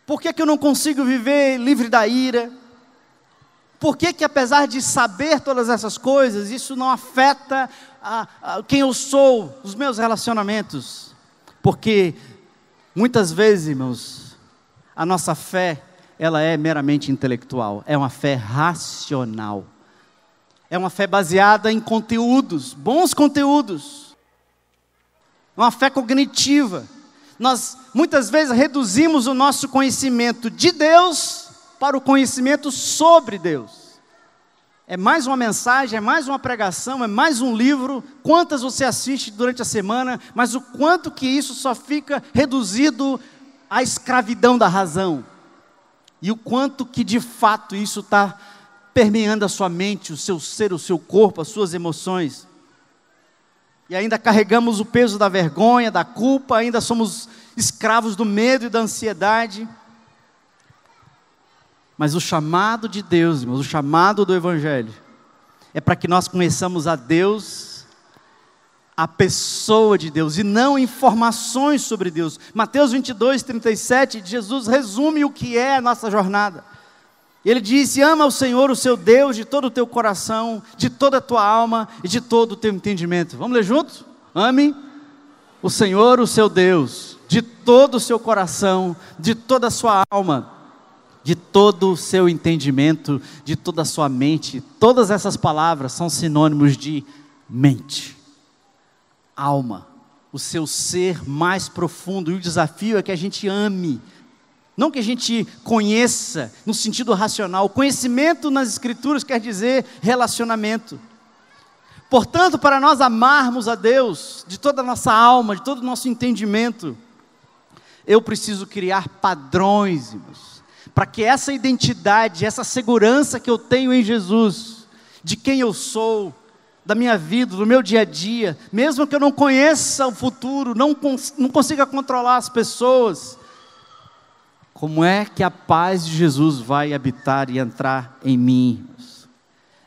Por que eu não consigo viver livre da ira? Por que apesar de saber todas essas coisas, isso não afeta quem eu sou, os meus relacionamentos? Porque muitas vezes, irmãos, a nossa fé, ela é meramente intelectual, é uma fé racional. É uma fé baseada em conteúdos, bons conteúdos. Uma fé cognitiva. Nós muitas vezes reduzimos o nosso conhecimento de Deus para o conhecimento sobre Deus. É mais uma mensagem, é mais uma pregação, é mais um livro. Quantas você assiste durante a semana, mas o quanto que isso só fica reduzido à escravidão da razão. E o quanto que de fato isso está permeando a sua mente, o seu ser, o seu corpo, as suas emoções. E ainda carregamos o peso da vergonha, da culpa, ainda somos escravos do medo e da ansiedade. Mas o chamado de Deus, irmãos, o chamado do Evangelho, é para que nós conheçamos a Deus, a pessoa de Deus, e não informações sobre Deus. Mateus 22, 37, Jesus resume o que é a nossa jornada. Ele disse: ama o Senhor, o seu Deus, de todo o teu coração, de toda a tua alma e de todo o teu entendimento. Vamos ler juntos? Ame o Senhor, o seu Deus, de todo o seu coração, de toda a sua alma, de todo o seu entendimento, de toda a sua mente. Todas essas palavras são sinônimos de mente, alma, o seu ser mais profundo. E o desafio é que a gente ame. Não que a gente conheça no sentido racional. Conhecimento nas Escrituras quer dizer relacionamento. Portanto, para nós amarmos a Deus de toda a nossa alma, de todo o nosso entendimento, eu preciso criar padrões, irmãos, para que essa identidade, essa segurança que eu tenho em Jesus, de quem eu sou, da minha vida, do meu dia a dia, mesmo que eu não conheça o futuro, não consiga controlar as pessoas, como é que a paz de Jesus vai habitar e entrar em mim?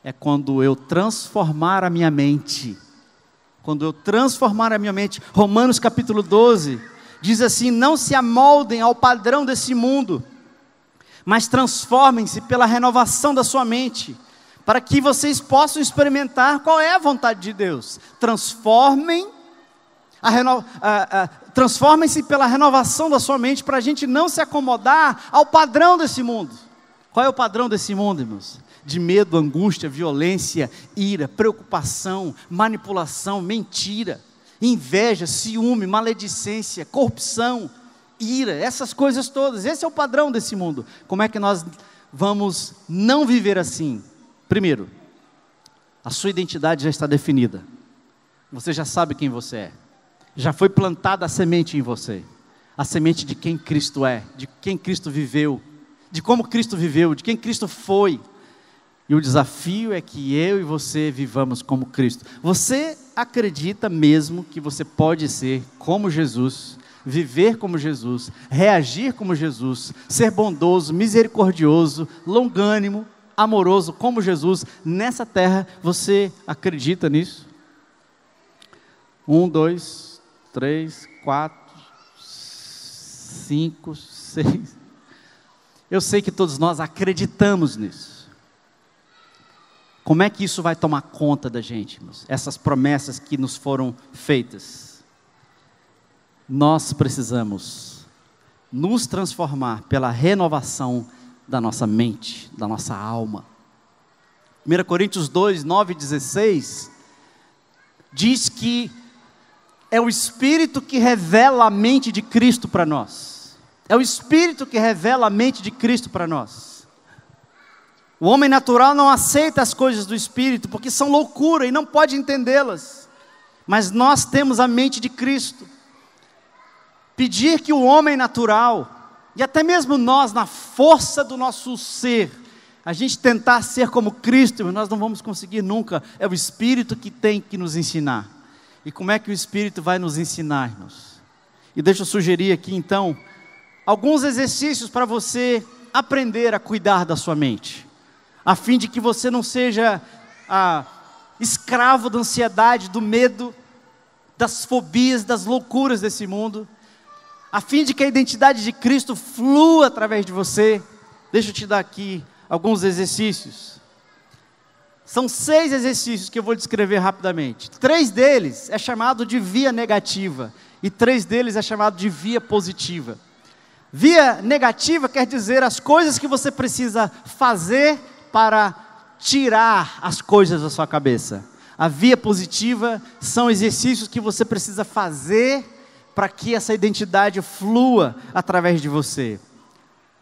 É quando eu transformar a minha mente. Quando eu transformar a minha mente. Romanos capítulo 12 diz assim: não se amoldem ao padrão desse mundo, mas transformem-se pela renovação da sua mente, para que vocês possam experimentar qual é a vontade de Deus. Transformem-se pela renovação da sua mente, para a gente não se acomodar ao padrão desse mundo. Qual é o padrão desse mundo, irmãos? De medo, angústia, violência, ira, preocupação, manipulação, mentira, inveja, ciúme, maledicência, corrupção. ira, essas coisas todas. Esse é o padrão desse mundo. Como é que nós vamos não viver assim? Primeiro, a sua identidade já está definida. Você já sabe quem você é. Já foi plantada a semente em você. A semente de quem Cristo é, de quem Cristo viveu, de como Cristo viveu, de quem Cristo foi. E o desafio é que eu e você vivamos como Cristo. Você acredita mesmo que você pode ser como Jesus, viver como Jesus, reagir como Jesus, ser bondoso, misericordioso, longânimo, amoroso como Jesus nessa terra? Você acredita nisso? 1, 2, 3, 4, 5, 6. Eu sei que todos nós acreditamos nisso. Como é que isso vai tomar conta da gente, irmãos? Essas promessas que nos foram feitas. Nós precisamos nos transformar pela renovação da nossa mente, da nossa alma. 1 Coríntios 2, 9 e 16, diz que é o Espírito que revela a mente de Cristo para nós. É o Espírito que revela a mente de Cristo para nós. O homem natural não aceita as coisas do Espírito, porque são loucura e não pode entendê-las. Mas nós temos a mente de Cristo. Pedir que o homem natural, e até mesmo nós, na força do nosso ser, a gente tentar ser como Cristo, nós não vamos conseguir nunca. É o Espírito que tem que nos ensinar. E como é que o Espírito vai nos ensinar, irmãos? E deixa eu sugerir aqui então, alguns exercícios para você aprender a cuidar da sua mente, a fim de que você não seja escravo da ansiedade, do medo, das fobias, das loucuras desse mundo, a fim de que a identidade de Cristo flua através de você. Deixa eu te dar aqui alguns exercícios. São 6 exercícios que eu vou descrever rapidamente. 3 deles é chamado de via negativa, e 3 deles é chamado de via positiva. Via negativa quer dizer as coisas que você precisa fazer para tirar as coisas da sua cabeça. A via positiva são exercícios que você precisa fazer para que essa identidade flua através de você.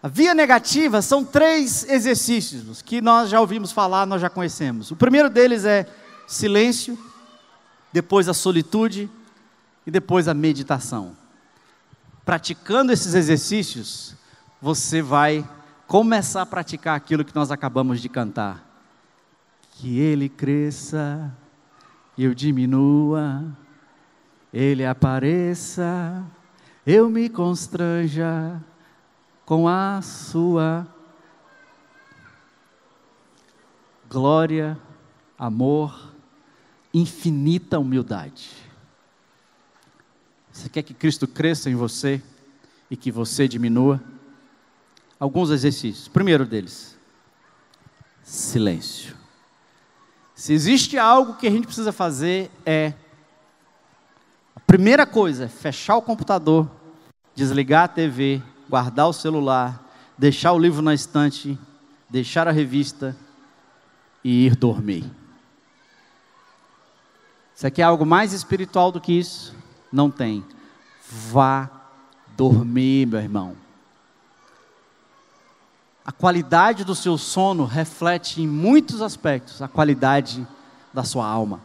A via negativa são 3 exercícios que nós já ouvimos falar, nós já conhecemos. O primeiro deles é silêncio, depois a solitude e depois a meditação. Praticando esses exercícios, você vai começar a praticar aquilo que nós acabamos de cantar. Que Ele cresça, eu diminua, Ele apareça, eu me constranja com a sua glória, amor, infinita humildade. Você quer que Cristo cresça em você e que você diminua? Alguns exercícios. Primeiro deles, silêncio. Se existe algo que a gente precisa fazer a primeira coisa é fechar o computador, desligar a TV, guardar o celular, deixar o livro na estante, deixar a revista e ir dormir. Você quer algo mais espiritual do que isso? Não tem. Vá dormir, meu irmão. A qualidade do seu sono reflete em muitos aspectos a qualidade da sua alma.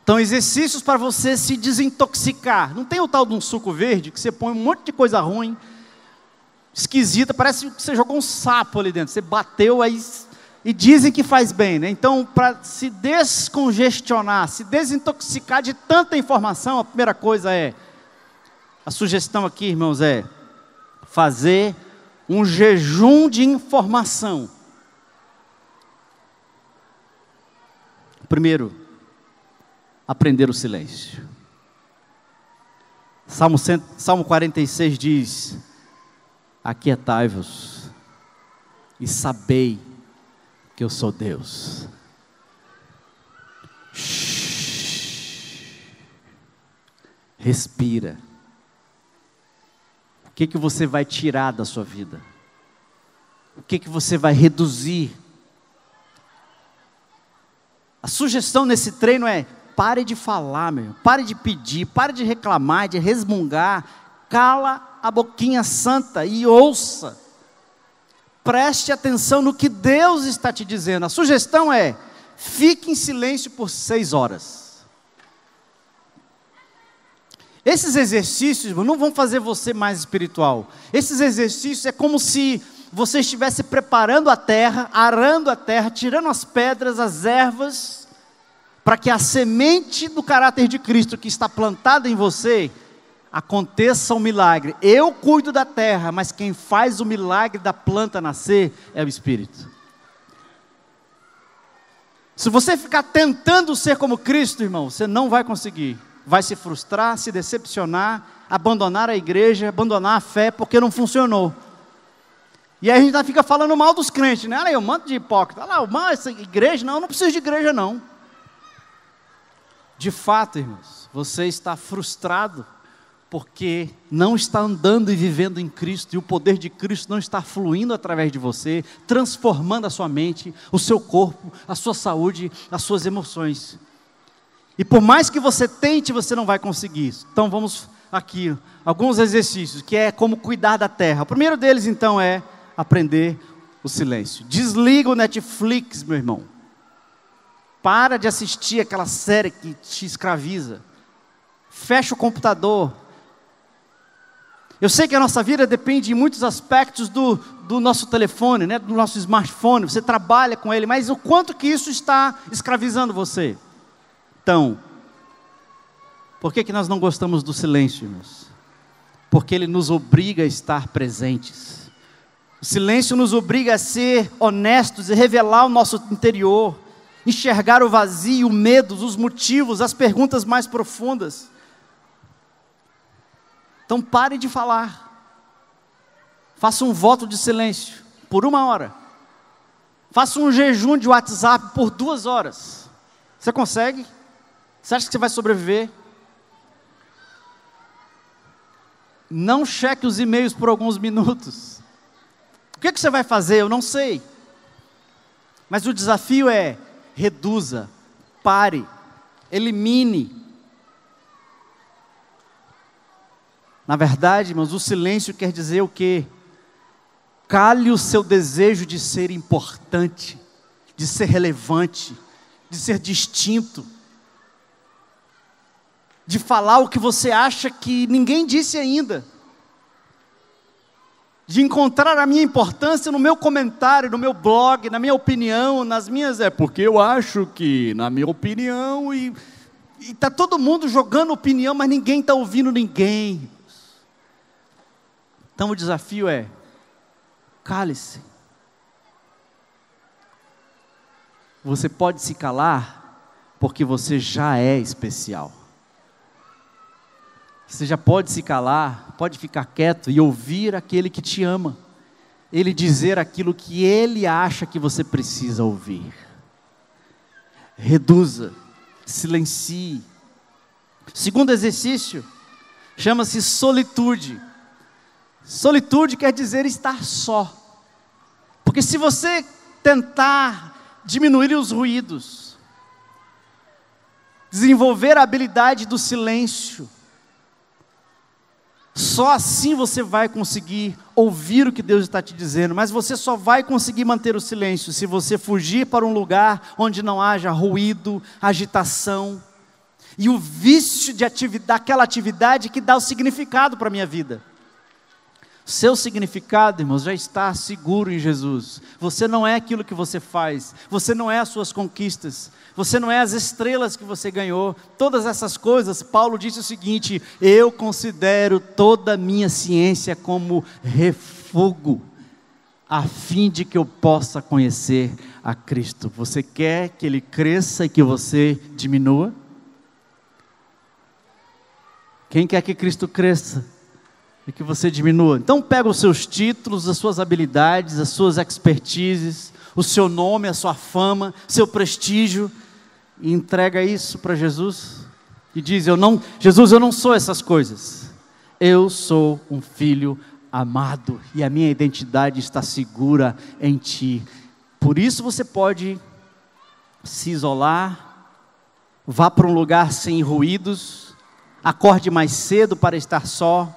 Então, exercícios para você se desintoxicar. Não tem o tal de um suco verde que você põe um monte de coisa ruim, esquisita, parece que você jogou um sapo ali dentro. Você bateu aí e dizem que faz bem, né? Então, para se descongestionar, se desintoxicar de tanta informação, a primeira coisa a sugestão aqui, irmãos, é fazer um jejum de informação. Primeiro, aprender o silêncio. Salmo 46 diz: aquietai-vos e sabei que eu sou Deus. Respira. O que você vai tirar da sua vida? O que você vai reduzir? A sugestão nesse treino é: pare de falar, meu. Pare de pedir, pare de reclamar, de resmungar. Cala a boquinha santa e ouça. Preste atenção no que Deus está te dizendo. A sugestão é: fique em silêncio por 6 horas. Esses exercícios não vão fazer você mais espiritual. Esses exercícios é como se você estivesse preparando a terra, arando a terra, tirando as pedras, as ervas, para que a semente do caráter de Cristo que está plantada em você, aconteça um milagre. Eu cuido da terra, mas quem faz o milagre da planta nascer é o Espírito. Se você ficar tentando ser como Cristo, irmão, você não vai conseguir. Vai se frustrar, se decepcionar, abandonar a igreja, abandonar a fé, porque não funcionou. E aí a gente fica falando mal dos crentes, né? Olha aí, um monte de hipócrita. Olha lá, essa igreja, não preciso de igreja não. De fato, irmãos, você está frustrado, porque não está andando e vivendo em Cristo, e o poder de Cristo não está fluindo através de você, transformando a sua mente, o seu corpo, a sua saúde, as suas emoções. E por mais que você tente, você não vai conseguir isso. Então vamos aqui, alguns exercícios, que é como cuidar da terra. O primeiro deles então é aprender o silêncio. Desliga o Netflix, meu irmão. Para de assistir aquela série que te escraviza. Fecha o computador. Eu sei que a nossa vida depende em muitos aspectos do nosso telefone, né? Do nosso smartphone. Você trabalha com ele, mas o quanto que isso está escravizando você? Então, por que nós não gostamos do silêncio, irmãos? Porque ele nos obriga a estar presentes. O silêncio nos obriga a ser honestos e revelar o nosso interior, enxergar o vazio, o medo, os motivos, as perguntas mais profundas. Então pare de falar. Faça um voto de silêncio por 1 hora. Faça um jejum de WhatsApp por 2 horas. Você consegue? Você acha que você vai sobreviver? Não cheque os e-mails por alguns minutos. O que você vai fazer? Eu não sei. Mas o desafio é: reduza, pare, elimine. Na verdade, irmãos, o silêncio quer dizer o quê? Cale o seu desejo de ser importante, de ser relevante, de ser distinto, de falar o que você acha que ninguém disse ainda, de encontrar a minha importância no meu comentário, no meu blog, na minha opinião, nas minhas... porque eu acho que, na minha opinião, e está todo mundo jogando opinião, mas ninguém está ouvindo ninguém. Então o desafio é: cale-se. Você pode se calar, porque você já é especial. Você já pode se calar, pode ficar quieto e ouvir aquele que te ama. Ele dizer aquilo que ele acha que você precisa ouvir. Reduza, silencie. O segundo exercício chama-se solitude. Solitude quer dizer estar só. Porque se você tentar diminuir os ruídos, desenvolver a habilidade do silêncio, só assim você vai conseguir ouvir o que Deus está te dizendo. Mas você só vai conseguir manter o silêncio se você fugir para um lugar onde não haja ruído, agitação e o vício de daquela atividade que dá o significado para a minha vida. Seu significado, irmãos, já está seguro em Jesus. Você não é aquilo que você faz, você não é as suas conquistas, você não é as estrelas que você ganhou. Todas essas coisas, Paulo disse o seguinte: eu considero toda a minha ciência como refúgio, a fim de que eu possa conhecer a Cristo. Você quer que Ele cresça e que você diminua? Quem quer que Cristo cresça e que você diminua? Então pega os seus títulos, as suas habilidades, as suas expertises, o seu nome, a sua fama, seu prestígio, e entrega isso para Jesus e diz: Jesus, eu não sou essas coisas, eu sou um filho amado e a minha identidade está segura em Ti. Por isso você pode se isolar, vá para um lugar sem ruídos, acorde mais cedo para estar só,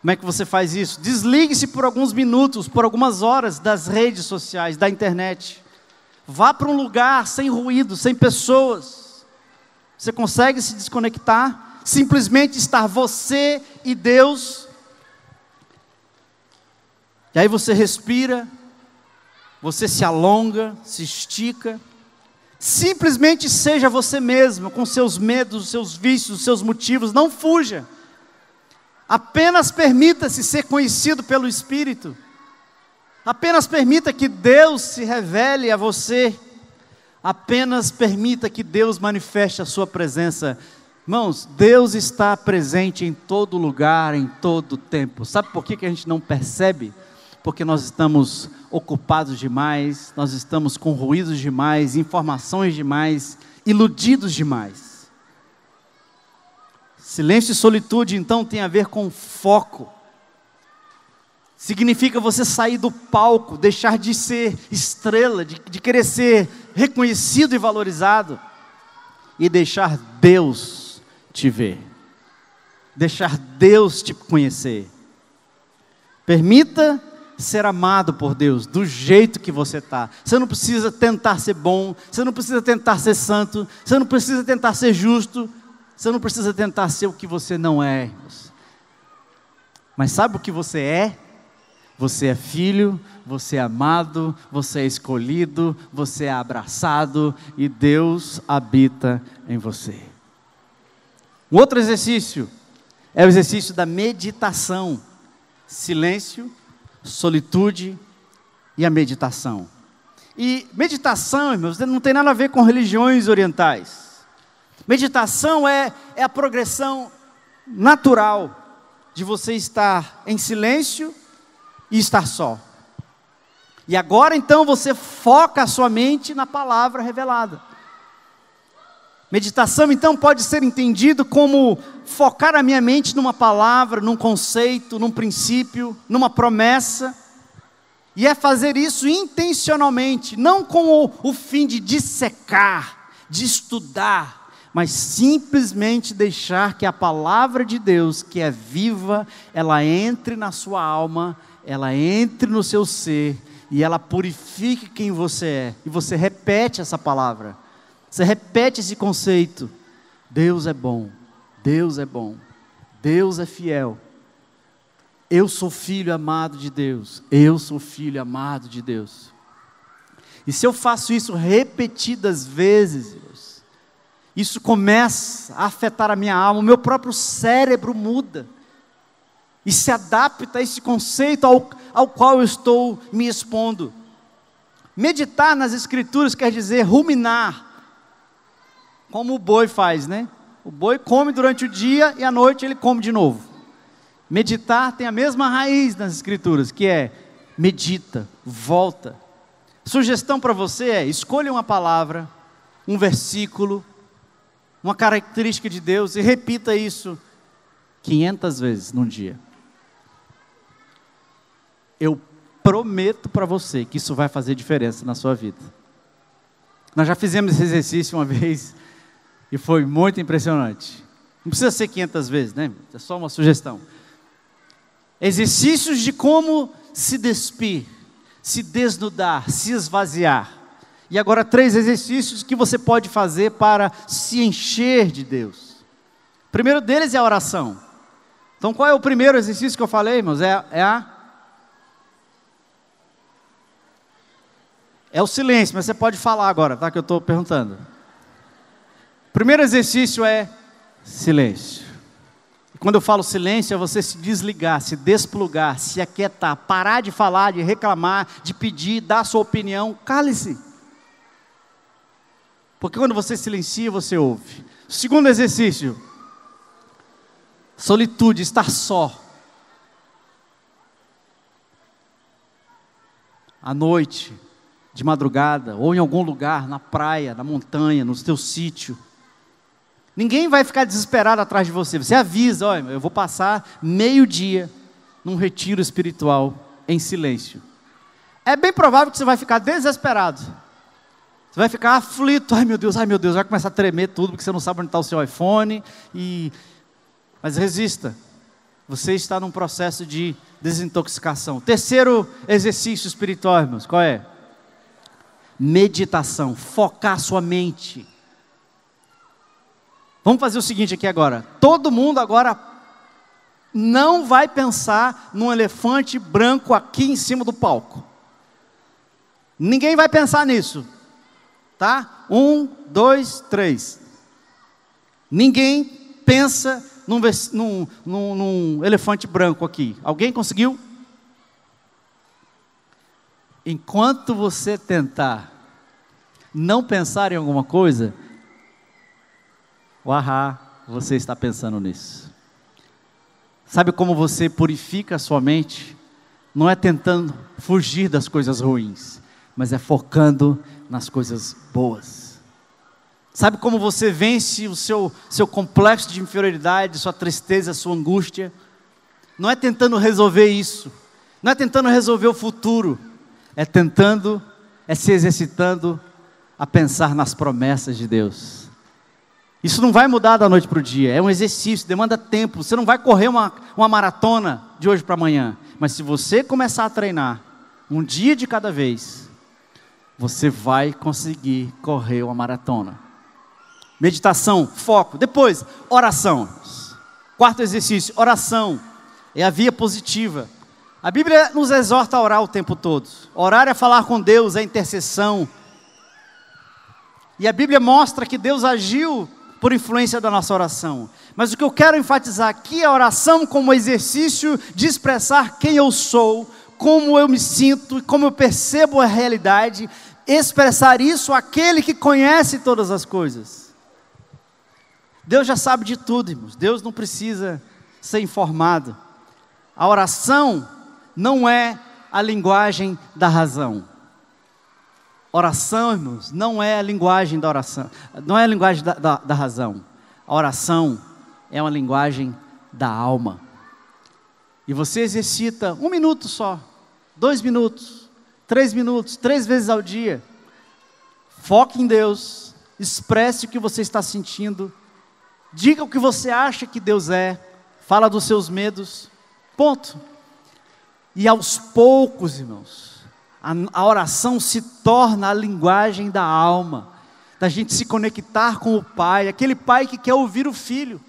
Como é que você faz isso? Desligue-se por alguns minutos, por algumas horas das redes sociais, da internet. Vá para um lugar sem ruído, sem pessoas. Você consegue se desconectar? Simplesmente estar você e Deus. E aí você respira, você se alonga, se estica. Simplesmente seja você mesmo, com seus medos, seus vícios, seus motivos. Não fuja. Apenas permita-se ser conhecido pelo Espírito. Apenas permita que Deus se revele a você. Apenas permita que Deus manifeste a sua presença. Irmãos, Deus está presente em todo lugar, em todo tempo. Sabe por que a gente não percebe? Porque nós estamos ocupados demais, nós estamos com ruídos demais, informações demais, iludidos demais. Silêncio e solitude, então, tem a ver com foco. Significa você sair do palco, deixar de ser estrela, de querer ser reconhecido e valorizado, e deixar Deus te ver, deixar Deus te conhecer. Permita ser amado por Deus, do jeito que você está. Você não precisa tentar ser bom, você não precisa tentar ser santo, você não precisa tentar ser justo, você não precisa tentar ser o que você não é. Mas sabe o que você é? Você é filho, você é amado, você é escolhido, você é abraçado e Deus habita em você. Um outro exercício é o exercício da meditação. Silêncio, solitude e a meditação. E meditação, irmãos, não tem nada a ver com religiões orientais. Meditação é a progressão natural de você estar em silêncio e estar só. E agora então você foca a sua mente na palavra revelada. Meditação então pode ser entendido como focar a minha mente numa palavra, num conceito, num princípio, numa promessa. E é fazer isso intencionalmente, não com o fim de dissecar, de estudar, mas simplesmente deixar que a palavra de Deus, que é viva, ela entre na sua alma, ela entre no seu ser, e ela purifique quem você é. E você repete essa palavra. Você repete esse conceito. Deus é bom, Deus é bom, Deus é fiel. Eu sou filho amado de Deus, eu sou filho amado de Deus. E se eu faço isso repetidas vezes, isso começa a afetar a minha alma, o meu próprio cérebro muda. E se adapta a esse conceito ao qual eu estou me expondo. Meditar nas Escrituras quer dizer ruminar. Como o boi faz, né? O boi come durante o dia e à noite ele come de novo. Meditar tem a mesma raiz nas Escrituras, que é medita, volta. Sugestão para você é: escolha uma palavra, um versículo, uma característica de Deus e repita isso 500 vezes num dia. Eu prometo para você que isso vai fazer diferença na sua vida. Nós já fizemos esse exercício uma vez e foi muito impressionante. Não precisa ser 500 vezes, né? É só uma sugestão. Exercícios de como se despir, se desnudar, se esvaziar. E agora 3 exercícios que você pode fazer para se encher de Deus. O primeiro deles é a oração. Então qual é o primeiro exercício que eu falei, irmãos? É o silêncio, mas você pode falar agora, tá? Que eu estou perguntando. O primeiro exercício é silêncio. E quando eu falo silêncio, é você se desligar, se desplugar, se aquietar, parar de falar, de reclamar, de pedir, dar a sua opinião. Cale-se. Porque quando você silencia, você ouve. O segundo exercício, solitude, estar só. À noite, de madrugada, ou em algum lugar, na praia, na montanha, no seu sítio. Ninguém vai ficar desesperado atrás de você. Você avisa: olha, eu vou passar meio-dia num retiro espiritual em silêncio. É bem provável que você vai ficar desesperado. Você vai ficar aflito: ai meu Deus, vai começar a tremer tudo, porque você não sabe onde está o seu iPhone. Mas resista. você está num processo de desintoxicação. Terceiro exercício espiritual, irmãos, qual é? Meditação, focar sua mente. Vamos fazer o seguinte aqui agora, todo mundo agora não vai pensar num elefante branco aqui em cima do palco. Ninguém vai pensar nisso, tá? 1, 2, 3. Ninguém pensa num elefante branco aqui. Alguém conseguiu? Enquanto você tentar não pensar em alguma coisa, você está pensando nisso. Sabe como você purifica a sua mente? Não é tentando fugir das coisas ruins, mas é focando nas coisas boas. Sabe como você vence o seu complexo de inferioridade, sua tristeza, sua angústia? Não é tentando resolver isso, não é tentando resolver o futuro, é se exercitando a pensar nas promessas de Deus. Isso não vai mudar da noite para o dia, é um exercício, demanda tempo. Você não vai correr uma maratona de hoje para amanhã, mas se você começar a treinar, um dia de cada vez, você vai conseguir correr uma maratona. Meditação, foco. Depois, oração. Quarto exercício, oração. É a via positiva. A Bíblia nos exorta a orar o tempo todo. Orar é falar com Deus, é intercessão. E a Bíblia mostra que Deus agiu por influência da nossa oração. Mas o que eu quero enfatizar aqui é a oração como exercício de expressar quem eu sou, como eu me sinto, como eu percebo a realidade, expressar isso àquele que conhece todas as coisas. Deus já sabe de tudo, irmãos. Deus não precisa ser informado. A oração não é a linguagem da razão. Oração, irmãos, não é a linguagem da oração, não é a linguagem da razão. A oração é uma linguagem da alma. E você exercita 1 minuto só, 2 minutos, 3 minutos, 3 vezes ao dia. Foque em Deus, expresse o que você está sentindo, diga o que você acha que Deus é, fala dos seus medos, ponto. E aos poucos, irmãos, a oração se torna a linguagem da alma, da gente se conectar com o Pai, aquele pai que quer ouvir o filho.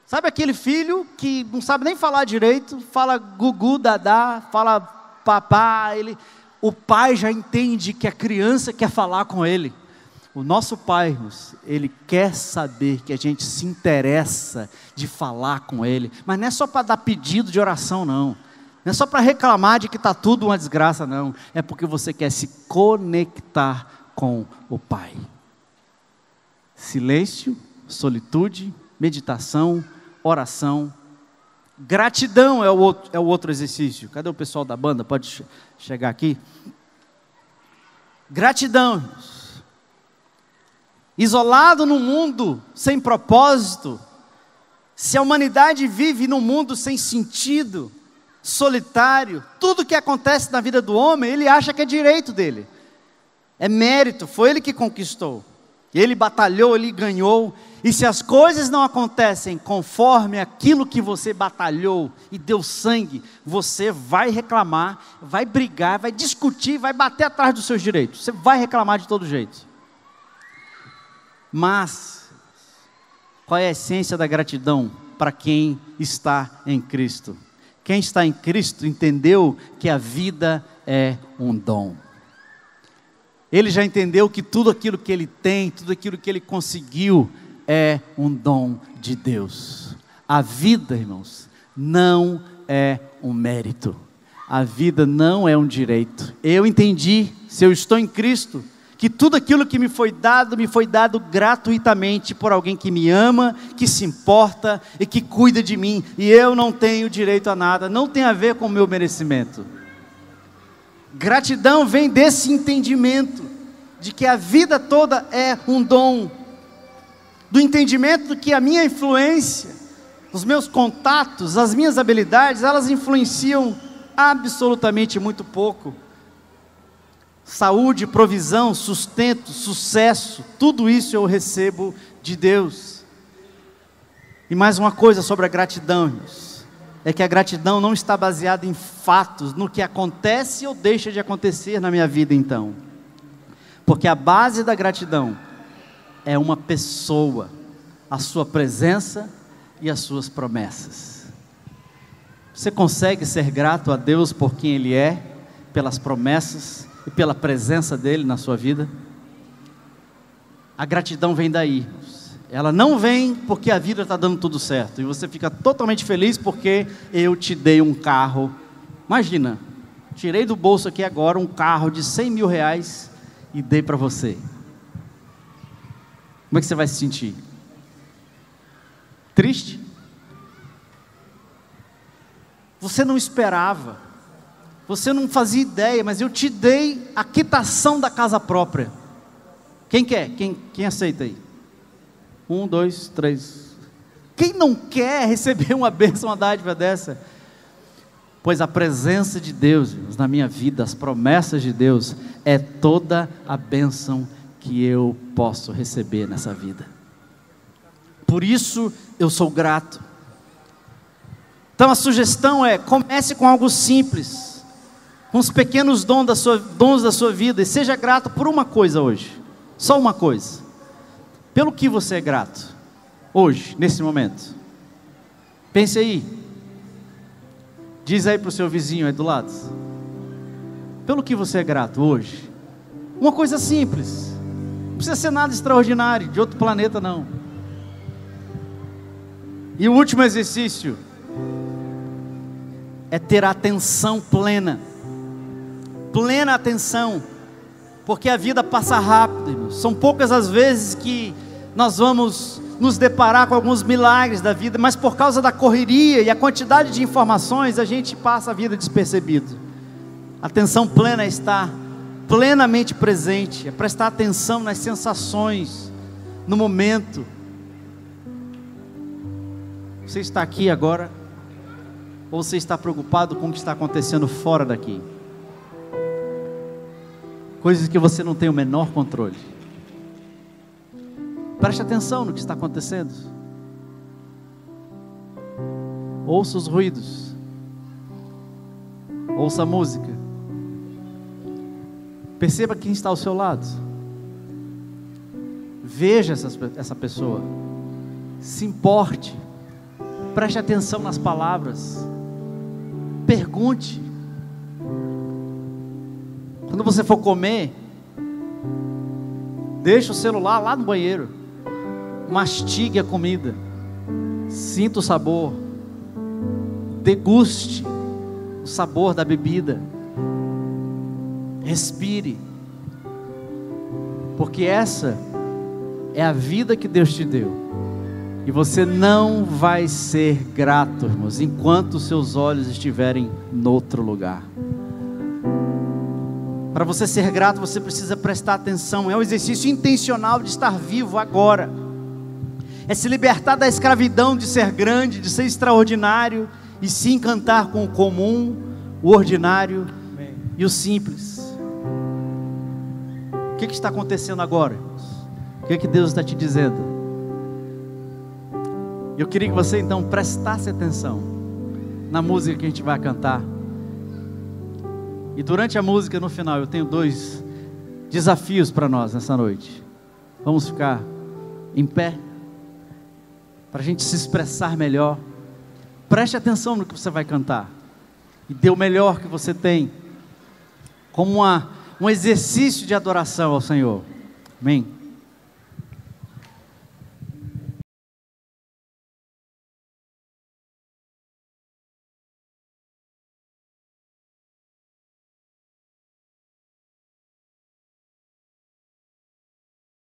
Sabe aquele filho que não sabe nem falar direito, fala gugu, dadá, fala papá, o pai já entende que a criança quer falar com ele. O nosso Pai, irmãos, Ele quer saber que a gente se interessa de falar com Ele, mas não é só para dar pedido de oração não. Não é só para reclamar de que está tudo uma desgraça, não. É porque você quer se conectar com o Pai. Silêncio, solitude, meditação, oração. Gratidão é o outro exercício. Cadê o pessoal da banda? Pode chegar aqui. Gratidão. Isolado num mundo sem propósito, se a humanidade vive num mundo sem sentido, solitário, tudo que acontece na vida do homem, ele acha que é direito dele, é mérito, foi ele que conquistou, ele batalhou, ele ganhou, e se as coisas não acontecem conforme aquilo que você batalhou e deu sangue, você vai reclamar, vai brigar, vai discutir, vai bater atrás dos seus direitos, você vai reclamar de todo jeito. Mas qual é a essência da gratidão para quem está em Cristo? Quem está em Cristo entendeu que a vida é um dom. Ele já entendeu que tudo aquilo que ele tem, tudo aquilo que ele conseguiu é um dom de Deus. A vida, irmãos, não é um mérito. A vida não é um direito. Eu entendi, se eu estou em Cristo, que tudo aquilo que me foi dado gratuitamente por alguém que me ama, que se importa e que cuida de mim, e eu não tenho direito a nada, não tem a ver com o meu merecimento. Gratidão vem desse entendimento, de que a vida toda é um dom, do entendimento de que a minha influência, os meus contatos, as minhas habilidades, elas influenciam absolutamente muito pouco. Saúde, provisão, sustento, sucesso, tudo isso eu recebo de Deus. E mais uma coisa sobre a gratidão, irmãos. é que a gratidão não está baseada em fatos, no que acontece ou deixa de acontecer na minha vida então. Porque a base da gratidão é uma pessoa, a sua presença e as suas promessas. Você consegue ser grato a Deus por quem Ele é, pelas promessas e pela presença dEle na sua vida? A gratidão vem daí. Ela não vem porque a vida está dando tudo certo e você fica totalmente feliz porque eu te dei um carro. Imagina, tirei do bolso aqui agora um carro de 100 mil reais e dei para você. Como é que você vai se sentir? Triste? Você não esperava, você não fazia ideia, mas eu te dei a quitação da casa própria. Quem quer? Quem aceita aí? 1, 2, 3. Quem não quer receber uma bênção, uma dádiva dessa? Pois a presença de Deus na minha vida, as promessas de Deus, é toda a bênção que eu posso receber nessa vida. Por isso eu sou grato. Então a sugestão é: comece com algo simples, com os pequenos dons da sua vida, e seja grato por uma coisa hoje, só uma coisa. Pelo que você é grato hoje, nesse momento? Pense aí. Diz aí para o seu vizinho aí do lado. Pelo que você é grato hoje? Uma coisa simples. Não precisa ser nada extraordinário, de outro planeta não. E o último exercício é ter a atenção plena. Plena atenção. Porque a vida passa rápido, irmãos. São poucas as vezes que nós vamos nos deparar com alguns milagres da vida, mas por causa da correria e a quantidade de informações, a gente passa a vida despercebido. Atenção plena é estar plenamente presente, é prestar atenção nas sensações, no momento. Você está aqui agora, ou você está preocupado com o que está acontecendo fora daqui? Coisas que você não tem o menor controle. Preste atenção no que está acontecendo. Ouça os ruídos. Ouça a música. Perceba quem está ao seu lado. Veja essa pessoa. Se importe. Preste atenção nas palavras. Pergunte. Quando você for comer, deixa o celular lá no banheiro. Mastigue a comida. Sinta o sabor. Deguste o sabor da bebida. Respire. Porque essa é a vida que Deus te deu. E você não vai ser grato, irmãos, enquanto os seus olhos estiverem em outro lugar. Para você ser grato, você precisa prestar atenção. É um exercício intencional de estar vivo agora. É se libertar da escravidão de ser grande, de ser extraordinário, e se encantar com o comum, o ordinário e o simples. O que está acontecendo agora, irmãos? O que Deus está te dizendo? Eu queria que você então prestasse atenção na música que a gente vai cantar. E durante a música, no final, eu tenho 2 desafios para nós nessa noite. Vamos ficar em pé, para a gente se expressar melhor. Preste atenção no que você vai cantar, e dê o melhor que você tem, como um exercício de adoração ao Senhor. Amém?